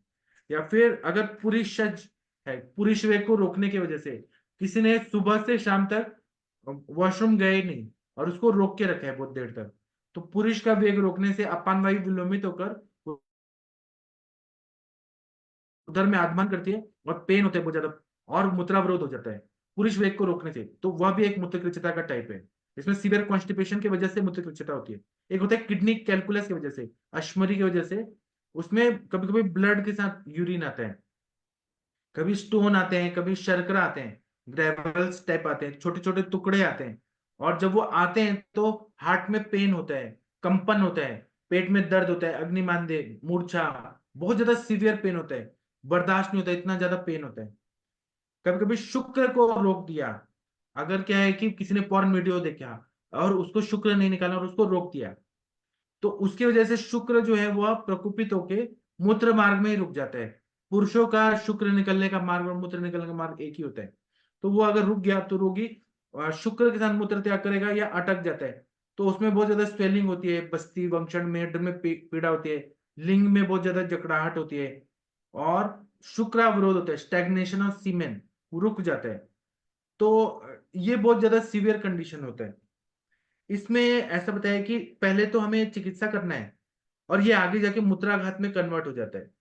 या फिर अगर पुरुषज है, पुरुष वेग को रोकने की वजह से, किसी ने सुबह से शाम तक वॉशरूम गए नहीं और उसको रोक के रखा है बहुत देर तक, तो पुरुष का वेग रोकने से अपान वायु विलोमित होकर उधर में आगमन करती है और पेन होता है बहुत ज्यादा, और मूत्रावरोध हो जाता है पुरुष वेग को रोकने से। तो वह भी एक मूत्रकृच्छता का टाइप है। इसमें सीवियर कॉन्स्टिपेशन की वजह से मूत्रकृच्छता होती है। एक होता है किडनी कैलकुलस की वजह से, अश्मरी की वजह से, उसमें कभी कभी ब्लड के साथ यूरिन आता है, कभी स्टोन आते हैं, कभी शर्करा आते हैं, ग्रेवल्स टाइप आते हैं, छोटे छोटे टुकड़े आते हैं। और जब वो आते हैं तो हार्ट में पेन होता है, कंपन होता है, पेट में दर्द होता है, अग्निमांद्य, मूर्छा, बहुत ज्यादा सीवियर पेन होता है, बर्दाश्त नहीं होता, इतना ज्यादा पेन होता है। कभी कभी शुक्र को रोक दिया, अगर क्या है कि किसी ने पॉर्न वीडियो देखा और उसको शुक्र नहीं निकाला और उसको रोक दिया, तो उसकी वजह से शुक्र जो है वह प्रकुपित होके मूत्र मार्ग में ही रुक जाता है। पुरुषों का शुक्र निकलने का मार्ग और मूत्र निकलने का मार्ग एक ही होता है। तो वो अगर रुक गया तो रोगी शुक्र के साथ मूत्र त्याग करेगा या अटक जाता है, तो उसमें बहुत ज्यादा स्वेलिंग होती है, बस्ती वंक्षण मेड में पीड़ा होती है, लिंग में बहुत ज्यादा जकड़ाहट होती है, और शुक्रावरोध होता है, स्टैग्नेशन ऑफ सीमेन, रुक जाता है। तो ये बहुत ज्यादा सीवियर कंडीशन होता है। इसमें ऐसा बताया कि पहले तो हमें चिकित्सा करना है और ये आगे जाके मूत्राघात में कन्वर्ट हो जाता है।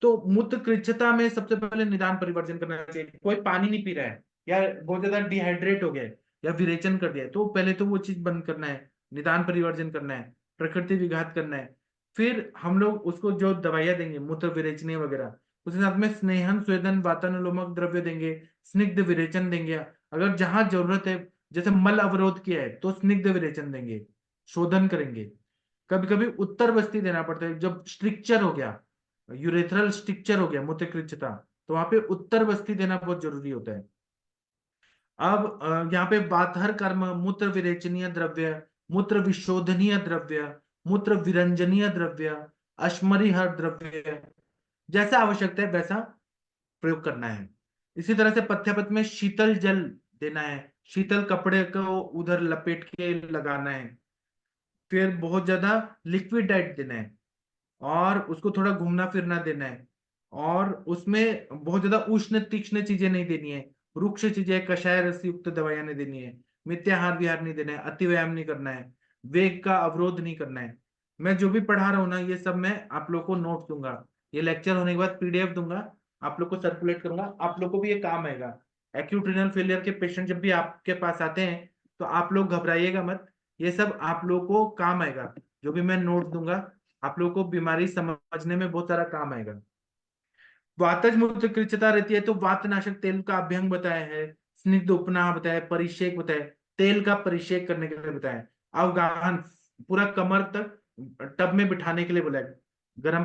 तो मूत्र कृच्छता में सबसे पहले निदान परिवर्जन करना चाहिए। कोई पानी नहीं पी रहा है या बहुत ज्यादा डिहाइड्रेट हो गया है या विरेचन कर दिया है, तो पहले तो वो चीज बंद करना है, निदान परिवर्जन करना है, प्रकृति विघात करना है। फिर हम लोग उसको जो दवाइयां देंगे मूत्र विरेचनी वगैरह, उसके साथ में स्नेहन स्वेदन वातानुलोमक द्रव्य देंगे, स्निग्ध विरेचन देंगे। अगर जहां जरूरत है, जैसे मल अवरोध किया है, तो स्निग्ध विरेचन देंगे, शोधन करेंगे। कभी कभी उत्तर बस्ती देना पड़ता है, जब स्ट्रिक्चर हो गया, यूरेथ्रल स्ट्रिक्चर हो गया मूत्रकृच्छता, तो वहां पे उत्तर बस्ती देना बहुत जरूरी होता है। अब यहाँ पे वातहर कर्म, मूत्र विरेचनीय द्रव्य, मूत्र विशोधनीय द्रव्य, मूत्र विरंजनीय द्रव्य, अश्मरिहर द्रव्य, जैसा आवश्यकता है वैसा प्रयोग करना है। इसी तरह से पथ्यपथ में शीतल जल देना है, शीतल कपड़े को उधर लपेट के लगाना है। फिर बहुत ज्यादा लिक्विड डाइट देना है, और उसको थोड़ा घूमना फिरना देना है, और उसमें बहुत ज्यादा उष्ण तीक्ष्ण चीजें नहीं देनी है, रुक्ष चीजें, कषाय रस युक्त दवाइयां नहीं देनी है, मिथ्याहार विहार नहीं देना है, अति व्यायाम नहीं करना है, वेग का अवरोध नहीं करना है। मैं जो भी पढ़ा रहा हूँ ना, ये सब मैं आप लोग को नोट दूंगा, ये लेक्चर होने के बाद पीडीएफ दूंगा, आप लोग को सर्कुलेट करूंगा, आप लोग को भी ये काम आएगा। एक्यूट रिनल फेलियर के पेशेंट जब भी आपके पास आते हैं, तो आप लोग घबराइएगा मत, ये सब आप लोग को काम आएगा। जो भी मैं नोट दूंगा, आप लोगों को बीमारी समझने में बहुत सारा काम आएगा। वातज मूत्र कृच्छता रहती है तो वातनाशक तेल का अभ्यंग बताया है, स्निग्ध उपनाह बताया, परिषेक बताया, तेल का परिषेक करने के लिए बताया, अवगाहन पूरा कमर तक टब में बिठाने के लिए बोला है, गर्म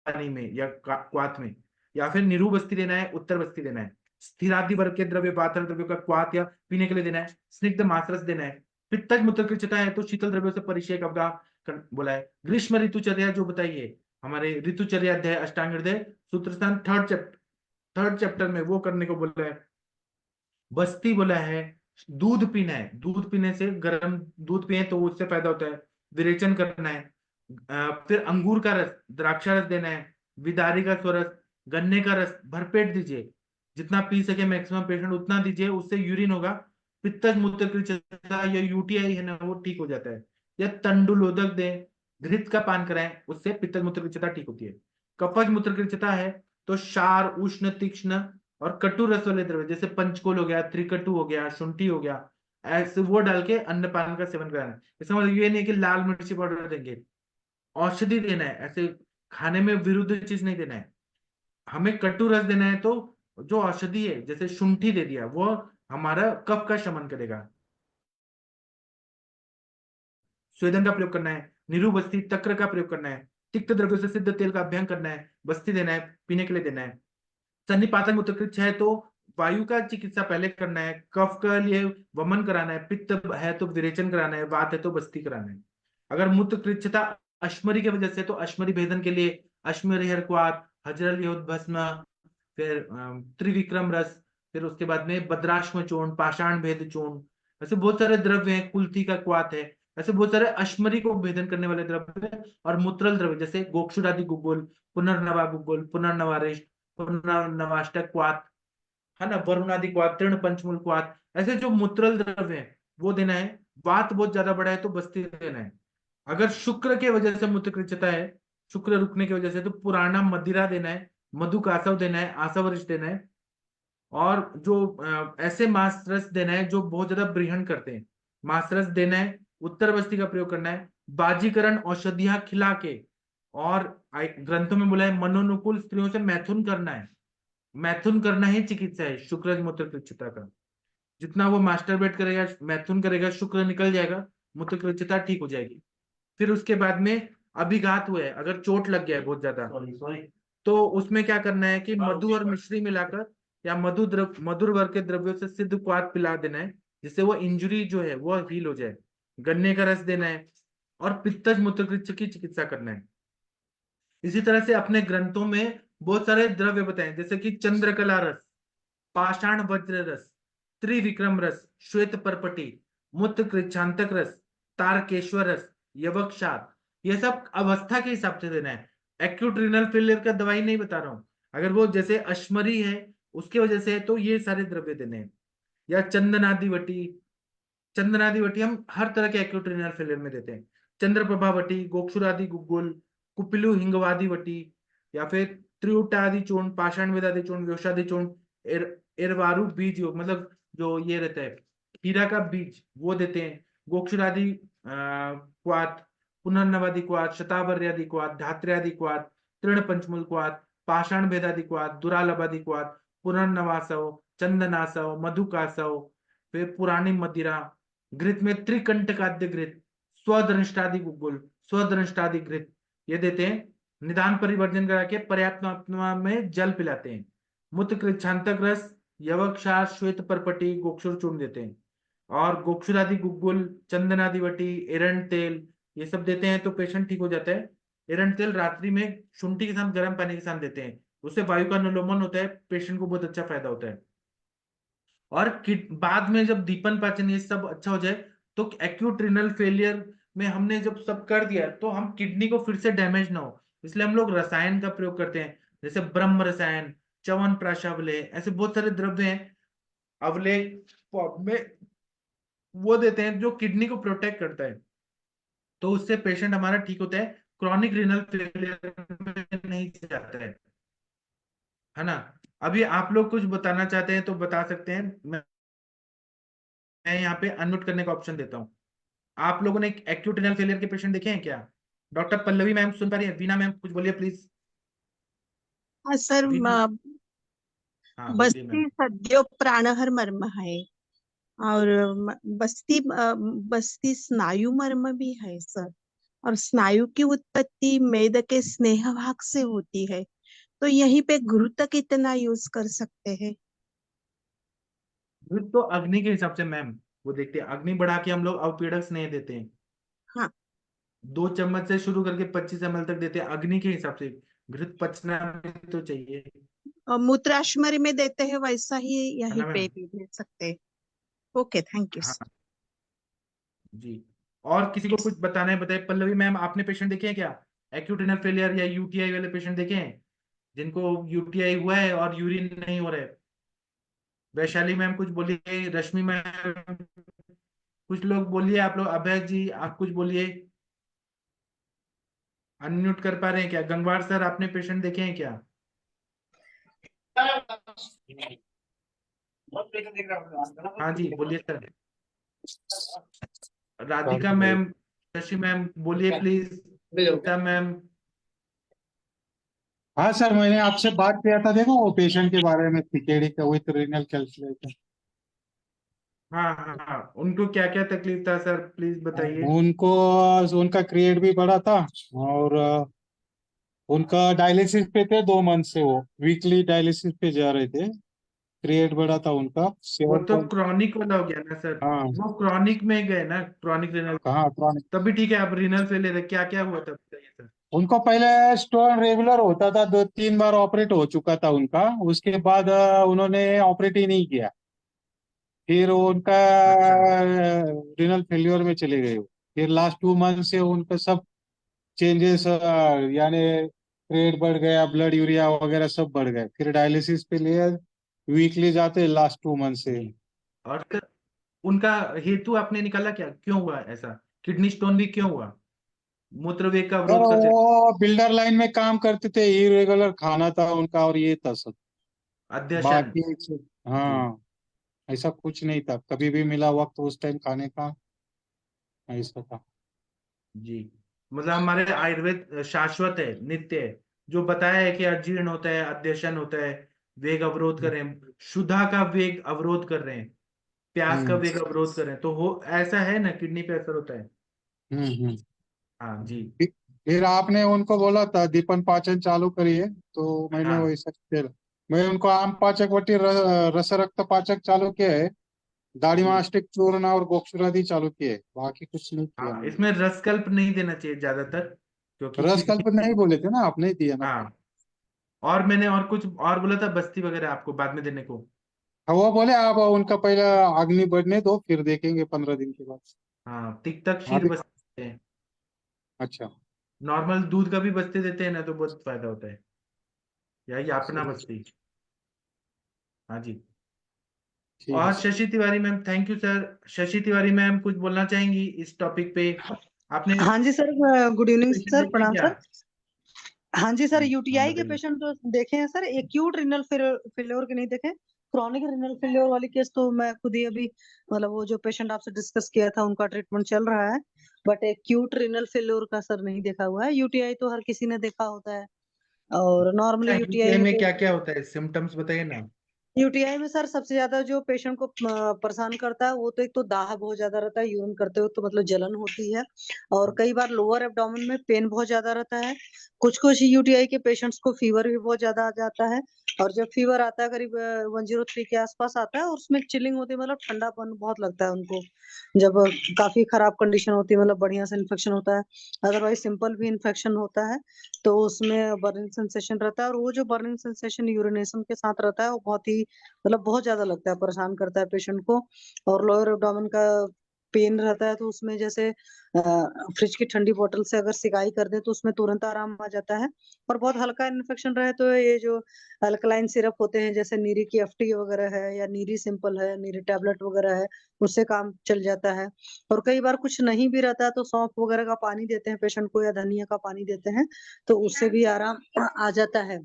पानी में या क्वाथ में, या फिर निरू बस्ती देना है, उत्तर बस्ती देना है। स्थिरादि वर्ग के द्रव्य, पाथर द्रव्यों का क्वाथ या पीने के लिए देना है। स्निग्ध मासरस देना है। पित्तज मूत्र कृच्छता है तो शीतल द्रव्यों से परिचय कब का बोला है। ग्रीष्म ऋतुचर्या जो बताइए, हमारे ऋतुचर्या अध्याय अष्टांग हृदय सूत्र स्थान थर्ड चैप्टर में वो करने को बोला है। बस्ती बोला है। दूध पीना है, दूध पीने से, गर्म दूध पिए तो उससे फायदा होता है। विरेचन करना है। फिर अंगूर का रस, द्राक्षा रस देना है। विदारी का स्वरस, गन्ने का रस भरपेट दीजिए, जितना पी सके मैक्सिमम पेशेंट उतना दीजिए, उससे यूरिन होगा। पित्तज मूत्र कृच्छता या यूटीआई है ना वो ठीक हो जाता है। या तंडुलोदक दे, घृत का पान कराएं, उससे पित्तज मूत्र कृच्छता ठीक होती है। कफज मूत्र कृच्छता है तो क्षार, उष्ण, तीक्ष्ण और कटु रस वाले द्रव्य जैसे पंचकोल हो गया, त्रिकटु हो गया, शुंठी हो गया, ऐसे वो डाल के अन्नपान का सेवन कराना है। इसका मतलब ये नहीं कि लाल मिर्ची पाउडर देंगे। औषधि देना है, ऐसे खाने में विरुद्ध चीज नहीं देना है। हमें कटु रस देना है तो जो औषधि है जैसे शुंठी दे दिया, वो हमारा कफ का शमन करेगा। स्वेदन का प्रयोग करना है। निरू बस्ती, तक्र का प्रयोग करना है। तिक्त द्रव्यों से सिद्ध तेल का अभ्यंग करना है। बस्ती देना है, पीने के लिए देना है। सन्निपातन मूत्रकृच्छ है तो वायु का चिकित्सा पहले करना है। कफ के लिए वमन कराना है। पित्त है तो विरेचन कराना है। वात है तो बस्ती कराना है। अगर मूत्रकृच्छता अश्मरी की वजह से तो अश्मरी भेदन के लिए अश्मरी हरक्वात, हजरल योद भस्म, फिर त्रिविक्रम रस, फिर उसके बाद में भद्राश्म चूर्ण, पाषाण भेद चूर्ण, ऐसे बहुत सारे द्रव्य हैं। कुल्थी का क्वाथ है। ऐसे बहुत सारे अश्मरी को भेदन करने वाले द्रव्य हैं। और मूत्रल द्रव्य जैसे गोक्षुरादि गुग्गुल, पुनर्नवा गुग्गुल, पुनर्नवारिष्ट, पुनर्नवाष्टक क्वाथ, है ना, वरुणादि क्वाथ, तृण पंचमूल क्वाथ, ऐसे जो मूत्रल द्रव्य है वो देना है। वात बहुत ज्यादा बड़ा है तो बस्ती देना है। अगर शुक्र के वजह से मूत्रकृच्छता है, शुक्र रुकने की वजह से, तो पुराना मदिरा देना है। मधु कासव देना है। आसवरिश देना है। और जो ऐसे मांसरस देना है जो बहुत ज्यादा ब्रीहण करते हैं, मांसरस देना है। उत्तर बस्ती का प्रयोग करना है। बाजीकरण औषधियां खिला के, और ग्रंथों में बोला है मनोनुकूल स्त्रियों से मैथुन करना है। मैथुन करना ही चिकित्सा है शुक्र मूत्र कृच्छता का। जितना वो मास्टरबेट करेगा, मैथुन करेगा, शुक्र निकल जाएगा, मूत्र कृच्छता ठीक हो जाएगी। फिर उसके बाद में अभिघात हुआ है, अगर चोट लग गया है बहुत ज्यादा, तो उसमें क्या करना है कि मधु और मिश्री मिलाकर या मधुर वर्ग के द्रव्यों से सिद्ध क्वाथ पिला देना है, जिससे वो इंजुरी जो है वो हील हो जाए। गन्ने का रस देना है। और पित्तज मूत्रकृच्छ की चिकित्सा करना है। इसी तरह से अपने ग्रंथों में बहुत सारे द्रव्य बताए, जैसे कि चंद्रकला रस, पाषाण वज्र रस, त्रिविक्रम रस, श्वेत परपटी, मूत्र कृच्छांतक रस, तारकेश्वर रस, यवक्षार, ये सब अवस्था के हिसाब से देना है। एक्यूट रीनल फेलियर का दवाई नहीं बता रहा हूं। अगर वो जैसे अश्मरी है उसकी वजह से है तो ये सारे द्रव्य देने हैं। या चंदनादिवटी, चंदनादिवटी हम हर तरह के एक्यूट रीनल फेलियर में देते हैं। चंद्रप्रभावटी, गोक्षुरादि गुग्गुल, कुपिलु हिंगवादिवटी, या फिर त्रिउटादि चूर्ण, पाषाण वेदादि चूर्ण, व्योषादि चूर्ण, एरवारू बीज योग, मतलब जो ये रहता है हीरा का बीज, वो देते हैं। गोक्षुरादि क्वाथ, पुनर्नवादि क्वाथ, शतावर्यादि क्वाथ, धात्र्यादि क्वाथ, तृण पंचमूल क्वाथ, पाषाण भेदादि क्वाथ, दुरालभादि क्वाथ, पुनर्नवासव, चंदनासव, मधुकासव, फिर पुराणी मदिरा, घृत में त्रिकंटकाद्य घृत, स्वदृष्टादि गुग्गुल, स्वदृष्टादि घृत, ये देते हैं। निदान परिवर्जन करा के पर्याप्त मात्रा में जल पिलाते हैं। मूत्र कृच्छांतक रस, यवक्षार, श्वेत परपटी, गोक्षुर चूर्ण देते हैं। और गोक्षुरादि गुग्गुल, चंदनादिवटी, एरंड तेल, ये सब देते हैं तो पेशेंट ठीक हो जाता है। एरंड तेल रात्रि में शुंठी के साथ गर्म पानी के साथ देते हैं, उससे वायु का अनुलोमन होता है, पेशेंट को बहुत अच्छा फायदा होता है। और बाद में जब दीपन पाचन ये सब अच्छा हो जाए तो एक्यूट रिनल फेलियर में हमने जब सब कर दिया तो हम किडनी को फिर से डैमेज ना हो, इसलिए हम लोग रसायन का प्रयोग करते हैं, जैसे ब्रह्म रसायन, च्यवन प्राशावले, ऐसे बहुत सारे द्रव्य हैं अवले में, वो देते हैं जो किडनी को प्रोटेक्ट करता है, तो उससे पेशेंट हमारा ठीक होता है, क्रॉनिक रिनल फेलियर में नहीं जाता है ना। अभी आप लोग कुछ बताना चाहते हैं तो बता सकते हैं, मैं यहाँ पे अनम्यूट करने का ऑप्शन देता हूँ। आप लोगों ने एक्यूट रिनल फेलियर के पेशेंट देखे हैं क्या? डॉक्टर पल्लवी मैम सुन पा रही है? वीना मैम कुछ बोलिए प्लीज। हाँ सर, हाँ बोलिए बस्ती मैम। सद्यो प्राणहर मर्म है, और बस्ती बस्ती स्नायु मर्म भी है सर। और स्नायु की उत्पत्ति मेद के स्नेहभाग से होती है। तो यहीं पे घृत कितना यूज कर सकते हैं? घृत तो अग्नि के हिसाब से मैम, वो देखते हैं अग्नि बढ़ा के हम लोग अवपीड़क स्नेह देते हैं। हाँ, 2 चम्मच से शुरू करके 25 ml तक देते हैं अग्नि के हिसाब से। घृत पचना भी तो चाहिए, और मूत्राशमरी में देते हैं वैसा ही है यहीं ना पे मैम? भी दे सकते हैं। Okay, thank you. हाँ जी। और किसी को कुछ बताना है बताइए। पल्लवी मैम, आपने पेशेंट देखे हैं क्या? एक्यूट रिनल फेलियर या यूटीआई वाले पेशेंट देखे हैं, जिनको यूटीआई हुआ है और यूरिन नहीं हो रहा है? वैशाली मैम कुछ बोलिए, रश्मि मैम कुछ लोग बोलिए, आप लोग, अभय जी आप कुछ बोलिए। अनम्यूट कर पा रहे हैं क्या? गंगवार सर, आपने पेशेंट देखे हैं क्या? हाँ जी बोलिए sir. Radhika ma'am, Shashi ma'am बोलिए प्लीज। गीता मैम। हाँ सर, मैंने आपसे बात किया था, देखो वो पेशेंट के बारे में, पीकेडी का विथ रीनल कैल्कुलेटर। हाँ हाँ हाँ, उनको क्या क्या तकलीफ था सर, प्लीज बताइए। उनको उनका क्रिएट भी बढ़ा था, और उनका डायलिसिस पे थे 2 मंथ से, वो वीकली डायलिसिस पे जा रहे थे। क्रिएट बढ़ा था उनका वो 7 तो पॉइंट। क्रॉनिक वाला हो गया ना सर, हाँ, वो क्रॉनिक में गए ना, क्रॉनिक रिनल। कहाँ क्रॉनिक? तभी ठीक है, आप रिनल फेलियर है, क्या क्या हुआ था बताइए सर। उनको पहले स्टोन रेगुलर होता था, 2-3 बार ऑपरेट हो चुका था उनका। उसके बाद उन्होंने ऑपरेट ही नहीं किया। फिर उनका अच्छा रिनल फेल्योर में चले गए। फिर लास्ट 2 मंथ से उनका सब चेंजेस, यानी रेट बढ़ गया, ब्लड यूरिया वगैरह सब बढ़ गए। फिर डायलिसिस पे लिए, वीकली जाते लास्ट 2 मंथ से। जी। और सर उनका हेतु आपने निकाला क्या, क्यों हुआ ऐसा? किडनी स्टोन भी क्यों हुआ? मूत्रवेग का सर अवरोध करते? वो बिल्डर लाइन में काम करते थे, इरेगुलर खाना था उनका, और ये था सब। अध्यशन। बाकी जी हाँ, ऐसा कुछ नहीं था, कभी भी मिला वक्त उस टाइम खाने का, ऐसा था। जी। मतलब हमारे आयुर्वेद शाश्वत है, नित्य है। जो बताया है कि अजीर्ण होता है, अध्यशन होता है, वेग अवरोध कर रहे हैं, क्षुधा का वेग अवरोध कर रहे हैं, प्यास का हम्म वेग अवरोध कर रहे हैं, तो हो ऐसा है ना, किडनी पे असर होता है। हम्म। हाँ जी। फिर आपने उनको बोला था दीपन पाचन चालू करिए, तो मैंने हाँ वैसा किया। मैं उनको आम पाचक वटी रस रक्त पाचक चालू किया है, दाढ़ी जी। मास्टिक चूर्ण और गोक्षुरादि चालू किए, बाकी कुछ नहीं किया हाँ, मैंने। इसमें रसकल्प नहीं देना चाहिए ज्यादातर, क्योंकि रस कल्प नहीं किडनी। बोले थे ना, आपने ही दिया ना। हाँ, और मैंने और कुछ और बोला था, बस्ती वगैरह आपको बाद में देने को। हाँ, वो बोले आप उनका पहले अग्नि बढ़ने दो, फिर देखेंगे 15 दिन के बाद। हाँ, तिक्तक क्षीर अभी बस्ती है। अच्छा। नॉर्मल दूध का भी बस्ते देते हैं ना, तो बहुत फायदा होता है। यही अपना बस्ती। हाँ जी। ठीक है और sir. Shashi Tiwari ma'am, thank you sir. Shashi Tiwari ma'am कुछ बोलना चाहेंगी इस टॉपिक पे? आपने हाँ जी sir, good evening patient sir, देखे हैं प्रणाम क्या? सर। हाँ जी सर, हाँ यूटीआई के बताइए। पेशेंट तो देखे हैं सर, एक्यूट रिनल फेल्योर के नहीं देखे। क्रॉनिक रिनल फेल्योर वाली केस तो मैं खुद ही अभी, मतलब वो जो पेशेंट आपसे डिस्कस किया था उनका ट्रीटमेंट चल रहा है। बट एक्यूट रिनल फेल्योर का सर नहीं देखा हुआ है। यूटीआई तो हर किसी ने देखा होता है, और नॉर्मली यूटीआई यूटीआई में में तो क्या क्या होता है, सिम्टम्स बताइए ना। यूटीआई में सर सबसे ज्यादा जो पेशेंट को परेशान करता है वो तो एक तो दाह बहुत ज्यादा रहता है, यूरिन करते हुए तो मतलब जलन होती है, और कई बार लोअर एब्डोमेन में पेन बहुत ज्यादा रहता है। कुछ कुछ यूटीआई के पेशेंट्स को फीवर भी बहुत ज्यादा आ जाता है, और जब फीवर आता है करीब 103 के आसपास आता है, और उसमें चिलिंग होती है, मतलब ठंडापन बहुत लगता है उनको जब काफी खराब कंडीशन होती है, मतलब बढ़िया से इन्फेक्शन होता है। अदरवाइज सिंपल भी इन्फेक्शन होता है तो उसमें बर्निंग सेंसेशन रहता है, और वो जो बर्निंग सेंसेशन यूरिनेशन के साथ रहता है वो बहुत ही, मतलब बहुत ज्यादा लगता है, परेशान करता है पेशेंट को। और लोअर एब्डोमेन का पेन रहता है तो उसमें जैसे फ्रिज की ठंडी बोतल से अगर सिकाई कर दे तो उसमें तुरंत आराम आ जाता है। और बहुत हल्का इन्फेक्शन रहे तो ये जो अल्कलाइन सिरप होते हैं, जैसे नीरी की एफटी वगैरह है, या नीरी सिंपल है, नीरी टैबलेट वगैरह है, उससे काम चल जाता है। और कई बार कुछ नहीं भी रहता है तो सौंफ वगैरह का पानी देते हैं पेशेंट को, या धनिया का पानी देते हैं, तो उससे भी आराम आ जाता है।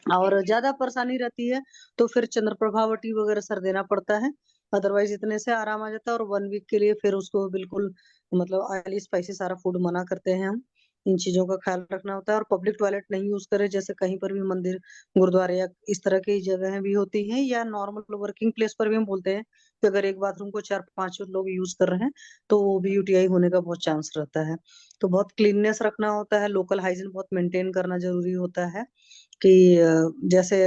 और ज्यादा परेशानी रहती है तो फिर चंद्रप्रभावटी वगैरह सर देना पड़ता है। अदरवाइज इतने से आराम आ जाता है, और 1 वीक के लिए फिर उसको बिल्कुल, मतलब ऑयली स्पाइसी सारा फूड मना करते हैं हम। इन चीजों का ख्याल रखना होता है। और पब्लिक टॉयलेट नहीं यूज करे, जैसे कहीं पर भी मंदिर, गुरुद्वारे या इस तरह की जगह भी होती हैं, या नॉर्मल वर्किंग प्लेस पर भी हम बोलते हैं कि अगर एक बाथरूम को 4-5 लोग यूज कर रहे हैं तो वो भी यूटीआई होने का बहुत चांस रहता है। तो बहुत क्लीननेस रखना होता है, लोकल हाइजीन बहुत मेंटेन करना जरूरी होता है कि जैसे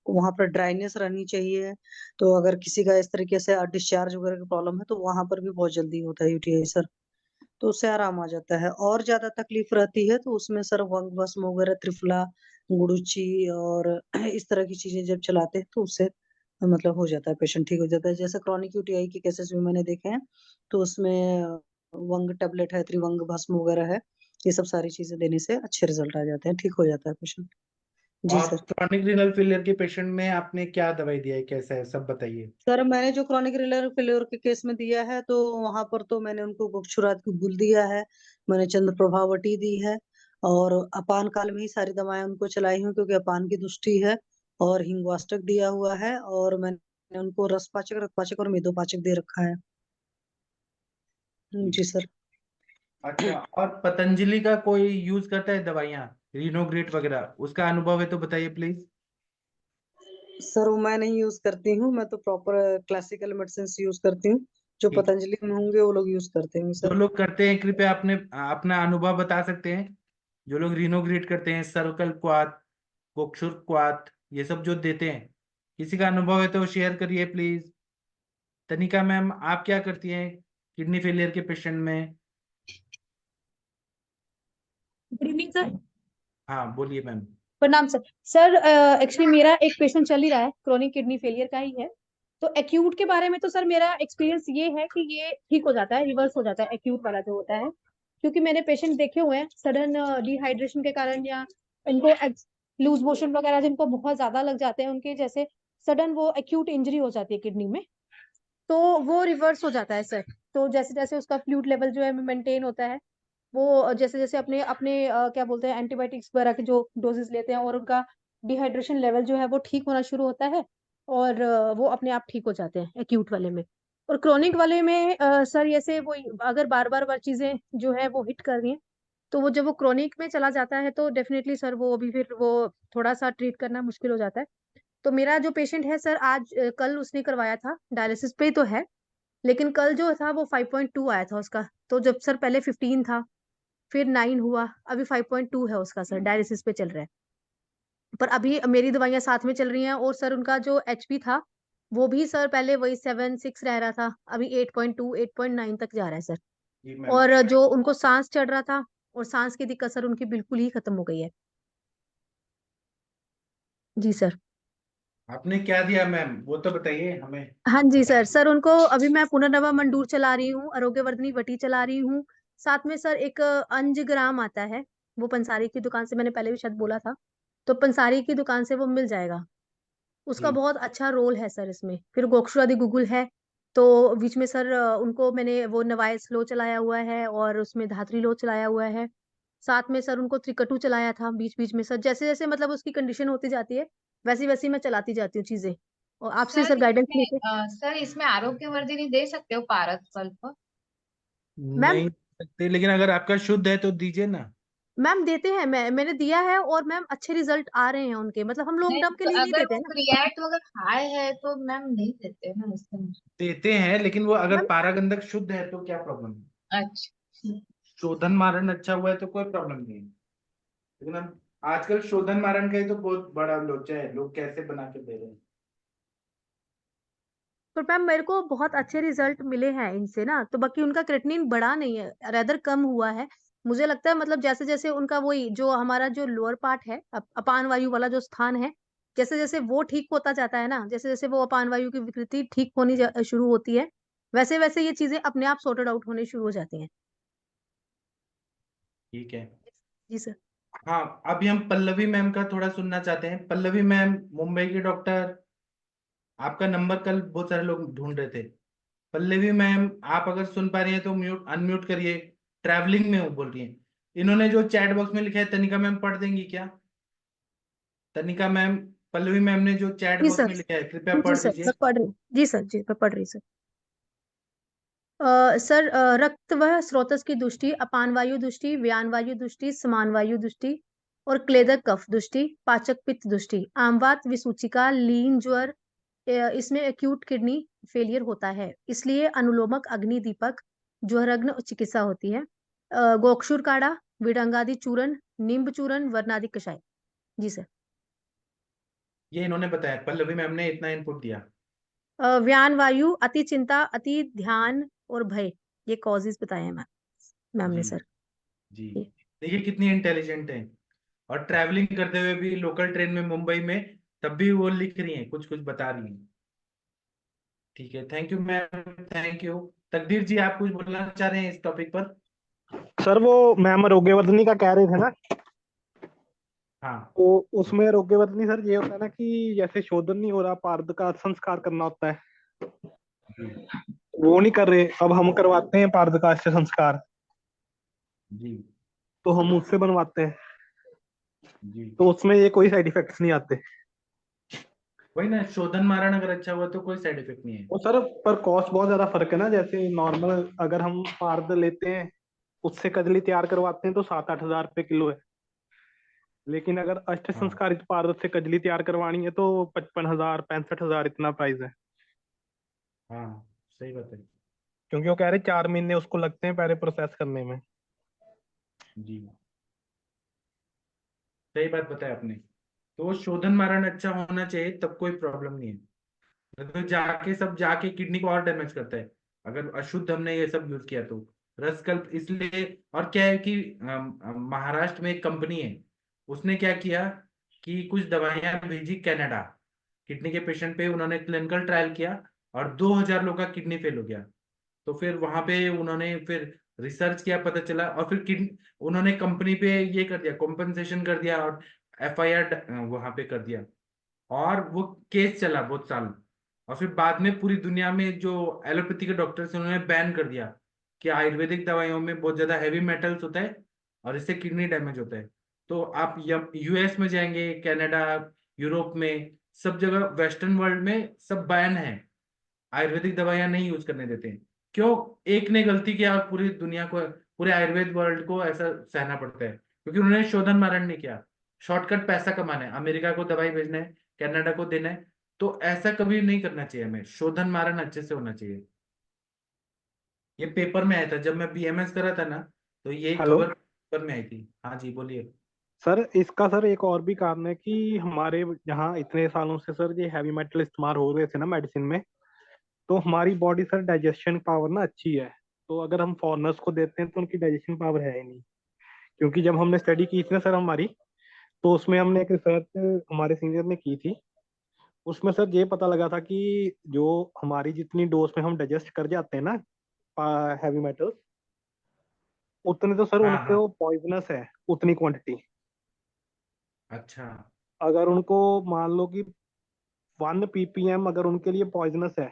वहां पर ड्राइनेस रहनी चाहिए। तो अगर किसी का इस तरीके से डिस्चार्ज वगैरह की प्रॉब्लम है तो वहां पर भी बहुत जल्दी होता है यूटीआई सर, तो उससे आराम आ जाता है। और ज्यादा तकलीफ रहती है तो उसमें सर वंग भस्म वगैरह, त्रिफला, गुड़ुची और इस तरह की चीजें जब चलाते हैं तो उससे मतलब हो जाता है, पेशेंट ठीक हो जाता है। जैसे क्रॉनिक यूटीआई के केसेस भी मैंने देखे हैं, तो उसमें वंग टेबलेट है, त्रिवंग भस्म वगैरह है, ये सब सारी चीजें देने से अच्छे रिजल्ट आ जाते हैं, ठीक हो जाता है पेशेंट। जी और सर। क्रॉनिक रीनल फेलियर के पेशेंट में आपने क्या दवाई दिया है, कैसा है, सब बताइए। सर मैंने जो क्रॉनिक रिनल फेल्योर के केस में दिया है, तो वहां पर तो मैंने उनको गुप्तचुरात की गुल दिया है, मैंने चंद्र प्रभावटी दी है, और अपान काल में ही सारी दवाएं उनको चलाई हूँ क्योंकि अपान की दृष्टि है, और हिंगवाष्टक दिया हुआ है, और मैंने उनको रसपाचक, रक्तपाचक और मेदोपाचक दे रखा है। जी सर। अच्छा, और पतंजलि का कोई यूज करता है दवाइयाँ, रिनोग्रेट वगैरह, उसका अनुभव है तो बताइए प्लीज। सर वो मैं नहीं यूज करती हूँ, मैं तो प्रॉपर क्लासिकल मेडिसिन यूज करती हूँ, जो ठीक, पतंजलि में होंगे वो लोग यूज करते हैं जो सर। लोग करते हैं कृपया अपने अपना अनुभव बता सकते हैं। जो लोग रिनोग्रेट करते हैं, सर्कल क्वाथ, कोक्षुर क्वाथ, ये सब जो देते हैं, किसी का अनुभव है तो शेयर करिए प्लीज। तनिका मैम, आप क्या करती हैं किडनी फेलियर के पेशेंट में? Good evening sir. हाँ बोलिए मैम। प्रणाम सर। सर एक्चुअली मेरा एक पेशेंट चल ही रहा है, क्रोनिक किडनी फेलियर का ही है। तो एक्यूट के बारे में तो सर मेरा एक्सपीरियंस ये है कि ये ठीक हो जाता है, रिवर्स हो जाता है एक्यूट वाला जो होता है, क्योंकि मैंने पेशेंट देखे हुए हैं सडन डिहाइड्रेशन के कारण, या इनको लूज मोशन वगैरह जिनको बहुत ज्यादा लग जाते हैं, उनके जैसे सडन वो एक्यूट इंजरी हो जाती है किडनी में, तो वो रिवर्स हो जाता है सर। तो जैसे जैसे उसका फ्लूइड लेवल जो है मेंटेन होता है, वो जैसे जैसे अपने अपने क्या बोलते हैं एंटीबायोटिक्स वगैरह के जो डोजेस लेते हैं, और उनका डिहाइड्रेशन लेवल जो है वो ठीक होना शुरू होता है, और वो अपने आप ठीक हो जाते हैं एक्यूट वाले में। और क्रोनिक वाले में सर जैसे वो अगर बार बार चीजें जो है वो हिट कर रही हैं, तो वो जब वो क्रोनिक में चला जाता है तो डेफिनेटली सर वो अभी फिर वो थोड़ा सा ट्रीट करना मुश्किल हो जाता है। तो मेरा जो पेशेंट है सर, आज कल उसने करवाया था, डायलिसिस पे तो है, लेकिन कल जो था वो 5.2 आया था उसका। तो जब सर पहले 15 था, फिर 9 हुआ, अभी 5.2 है उसका सर, डायलिसिस पे चल रहा है। पर अभी मेरी दवाइयां साथ में चल रही हैं, और सर उनका जो एचपी था वो भी सर पहले वही 7-6 रह रहा था, अभी 8.2 8.9 तक जा रहा है सर। जी मैम। और जो उनको सांस चढ़ रहा था, और सांस की दिक्कत सर उनकी बिल्कुल ही खत्म हो गई है। जी सर। आपने क्या दिया मैम, वो तो बताइए हमें। हाँ जी सर। सर उनको अभी मैं पुनर्नवा मंडूर चला रही हूँ, आरोग्यवर्धनी वटी चला रही हूँ, साथ में सर एक अंजग्राम आता है, वो पंसारी की दुकान से, मैंने पहले भी शायद बोला था, तो पंसारी की दुकान से वो मिल जाएगा। उसका जी। बहुत अच्छा रोल है सर इसमें। फिर गोक्षुरादि गुगुल है, तो बीच में सर उनको मैंने वो नवाय स्लो चलाया हुआ है, और उसमें धात्री लो चलाया हुआ है, साथ में सर उनको त्रिकटु चलाया था बीच बीच में सर, जैसे जैसे मतलब उसकी कंडीशन होती जाती है वैसी वैसी मैं चलाती जाती हूँ चीजें, और आपसे सर सर गाइडेंस इसमें लेके। सर इसमें आरोग्यवर्धिनी दे सकते हो पारस सल्फर? मैम, नहीं सकते, लेकिन अगर आपका शुद्ध है तो दीजिए ना। मैम देते हैं, मैंने दिया है, और मैम अच्छे रिजल्ट आ रहे हैं उनके, मतलब हम लॉन्ग नहीं टर्म के तो लिए नहीं अगर देते वो हैं ना। क्रिएट वगैरह खाए है तो मैम नहीं देते ना इसमें। देते हैं, लेकिन वो अगर मैम, पारागंधक शुद्ध है तो क्या प्रॉब्लम है। अच्छा। शोधन मारण अच्छा हुआ है तो कोई प्रॉब्लम नहीं है। लेकिन अब आजकल शोधन मारण का ही तो बहुत बड़ा लोचा है, लोग कैसे बना के दे रहे हैं। पर मैम मेरे को बहुत अच्छे रिजल्ट मिले हैं इनसे ना, तो बाकी उनका क्रेटिनिन बढ़ा नहीं है, रेदर कम हुआ है। मुझे लगता है मतलब जैसे जैसे उनका वही जो हमारा जो लोअर पार्ट है, अपान वायु वाला जो स्थान है, जैसे जैसे वो ठीक होता जाता है ना, जैसे जैसे वो अपान वायु की विकृति ठीक होनी शुरू होती है, वैसे वैसे ये चीजें अपने आप सॉर्टेड आउट होने शुरू हो जाती हैं। ठीक है। जी सर। हाँ, अभी हम पल्लवी मैम का थोड़ा सुनना चाहते हैं। पल्लवी मैम, मुंबई की डॉक्टर, आपका नंबर कल बहुत सारे लोग ढूंढ रहे थे। पल्लवी मैम, आप अगर सुन पा रही हैं तो म्यूट अनम्यूट करिए। ट्रैवलिंग में वो बोल रही हैं। इन्होंने जो चैट बॉक्स में लिखा है, तनिका मैम पढ़ देंगी क्या? तनिका मैम, पल्लवी मैम ने जो चैट जी बॉक्स सर। में लिखा है कृपया जी पढ़ सर, दीजिए। मैं पढ़ रही। जी सर, जी मैं पढ़ रही सर। सर रक्त व स्रोतस की दुष्टि, अपान वायु दुष्टि, व्यान वायु दुष्टि, समान वायु दुष्टि और क्लेदक कफ दुष्टि, पाचक पित्त दुष्टि, आमवात, विसूचिका, लीन ज्वर, इसमें एक्यूट किडनी फेलियर होता है, इसलिए अनुलोमक, अग्नि दीपक, ज्वरग्न चिकित्सा होती है। गोक्षुर काढ़ा, विडंगादि चूर्ण, नींब चूर्ण, वर्णादि कषाय। जी सर। ये इन्होंने बताया, पल्लवी मैम ने इतना इनपुट दिया। व्यान वायु, अति चिंता, अति ध्यान और भय, ये कॉजेज बताए हैं मैम ने जी सर। जी, देखिए कितनी इंटेलिजेंट है, और ट्रैवलिंग करते हुए भी लोकल ट्रेन में मुंबई में, तब भी वो लिख रही हैं, कुछ कुछ बता रही हैं। ठीक है, thank you ma'am, thank you. तकदीर जी, आप कुछ बोलना चाह रहे हैं इस टॉपिक पर? सर वो मैम आरोग्यवर्धनी का कह रहे थे ना, हाँ तो उसमें आरोग्यवर्धनी सर ये होता है ना कि जैसे शोधन नहीं हो रहा, पार्द का संस्कार करना होता है, जी वो नहीं कर रहे, अब हम करवाते हैं पार्द का संस्कार, जी तो हम उससे बनवाते हैं, जी, तो उसमें ये कोई साइड इफेक्ट्स नहीं आते। वही ना, शोधन मारण अगर अच्छा हुआ तो कोई साइड इफेक्ट नहीं है। और सर पर कॉस्ट बहुत ज्यादा फर्क है ना, जैसे नॉर्मल अगर हम पार्द लेते हैं उससे कजली तैयार करवाते हैं तो 7-8 हज़ार रुपये किलो है, लेकिन अगर अष्ट हाँ संस्कारित पार्द से कजली तैयार करवानी है तो 55 हज़ार 65 हज़ार इतना प्राइस है, हाँ, सही बात है। क्योंकि वो कह रहे 4 महीने उसको लगते हैं पहले प्रोसेस करने में। जी, सही बात बताया आपने। तो शोधन मारण अच्छा होना चाहिए, तब कोई प्रॉब्लम नहीं है। तो जाके किडनी को और डैमेज करता है, अगर अशुद्ध हमने ये सब यूज किया तो। रसकल्प इसलिए, और क्या है कि महाराष्ट्र में एक कंपनी है, उसने क्या किया कि कुछ दवाइयां भेजी कनाडा, किडनी के पेशेंट पे उन्होंने क्लिनिकल ट्रायल किया, और 2000 लोग का किडनी फेल हो गया। तो फिर वहां पे उन्होंने फिर रिसर्च किया, पता चला, और फिर किडनी उन्होंने कंपनी पे ये कर दिया, कॉम्पनसेशन कर दिया, और एफआईआर वहां पे कर दिया, और वो केस चला बहुत साल। और फिर बाद में पूरी दुनिया में जो एलोपैथी के डॉक्टर्स उन्होंने बैन कर दिया कि आयुर्वेदिक दवाइयों में बहुत ज्यादा हैवी मेटल्स होता है, और इससे किडनी डैमेज होता है। तो आप यूएस में जाएंगे, कनाडा, यूरोप में, सब जगह वेस्टर्न वर्ल्ड में सब बैन है, आयुर्वेदिक दवाइयां नहीं यूज करने देते हैं। क्यों? एक ने गलती किया और पूरी दुनिया को, पूरे आयुर्वेद वर्ल्ड को ऐसा सहना पड़ता है, क्योंकि उन्होंने शोधन मारण नहीं किया। शॉर्टकट पैसा कमाना है, अमेरिका को दवाई भेजना है, कनाडा को देना है, तो ऐसा कभी नहीं करना चाहिए हमें। शोधन मारण अच्छे से होना चाहिए। ये पेपर में आया था जब मैं बीएमएस कर रहा था ना, तो ये हेलो खबर पेपर में आई थी। हाँ जी, बोलिए। सर, इसका सर एक और भी कारण है कि हमारे यहाँ इतने सालों से सर ये हैवी मेटल इस्तेमाल हो रहे थे ना मेडिसिन में, तो हमारी बॉडी सर डाइजेशन पावर ना अच्छी है, तो अगर हम फॉरेनर्स को देते हैं तो उनकी डाइजेशन पावर है ही नहीं। क्योंकि जब हमने स्टडी की थी ना सर हमारी, तो उसमें हमने एक रिसर्च हमारे सीनियर ने की थी, उसमें सर ये पता लगा था कि जो हमारी जितनी डोज में हम डाइजेस्ट कर जाते हैं ना हैवी मेटल्स, उतने तो सर हाँ उनके हाँ, वो पॉइजनस है, उतनी क्वांटिटी। अच्छा। अगर उनको मान लो कि 1 ppm अगर उनके लिए पॉइजनस है,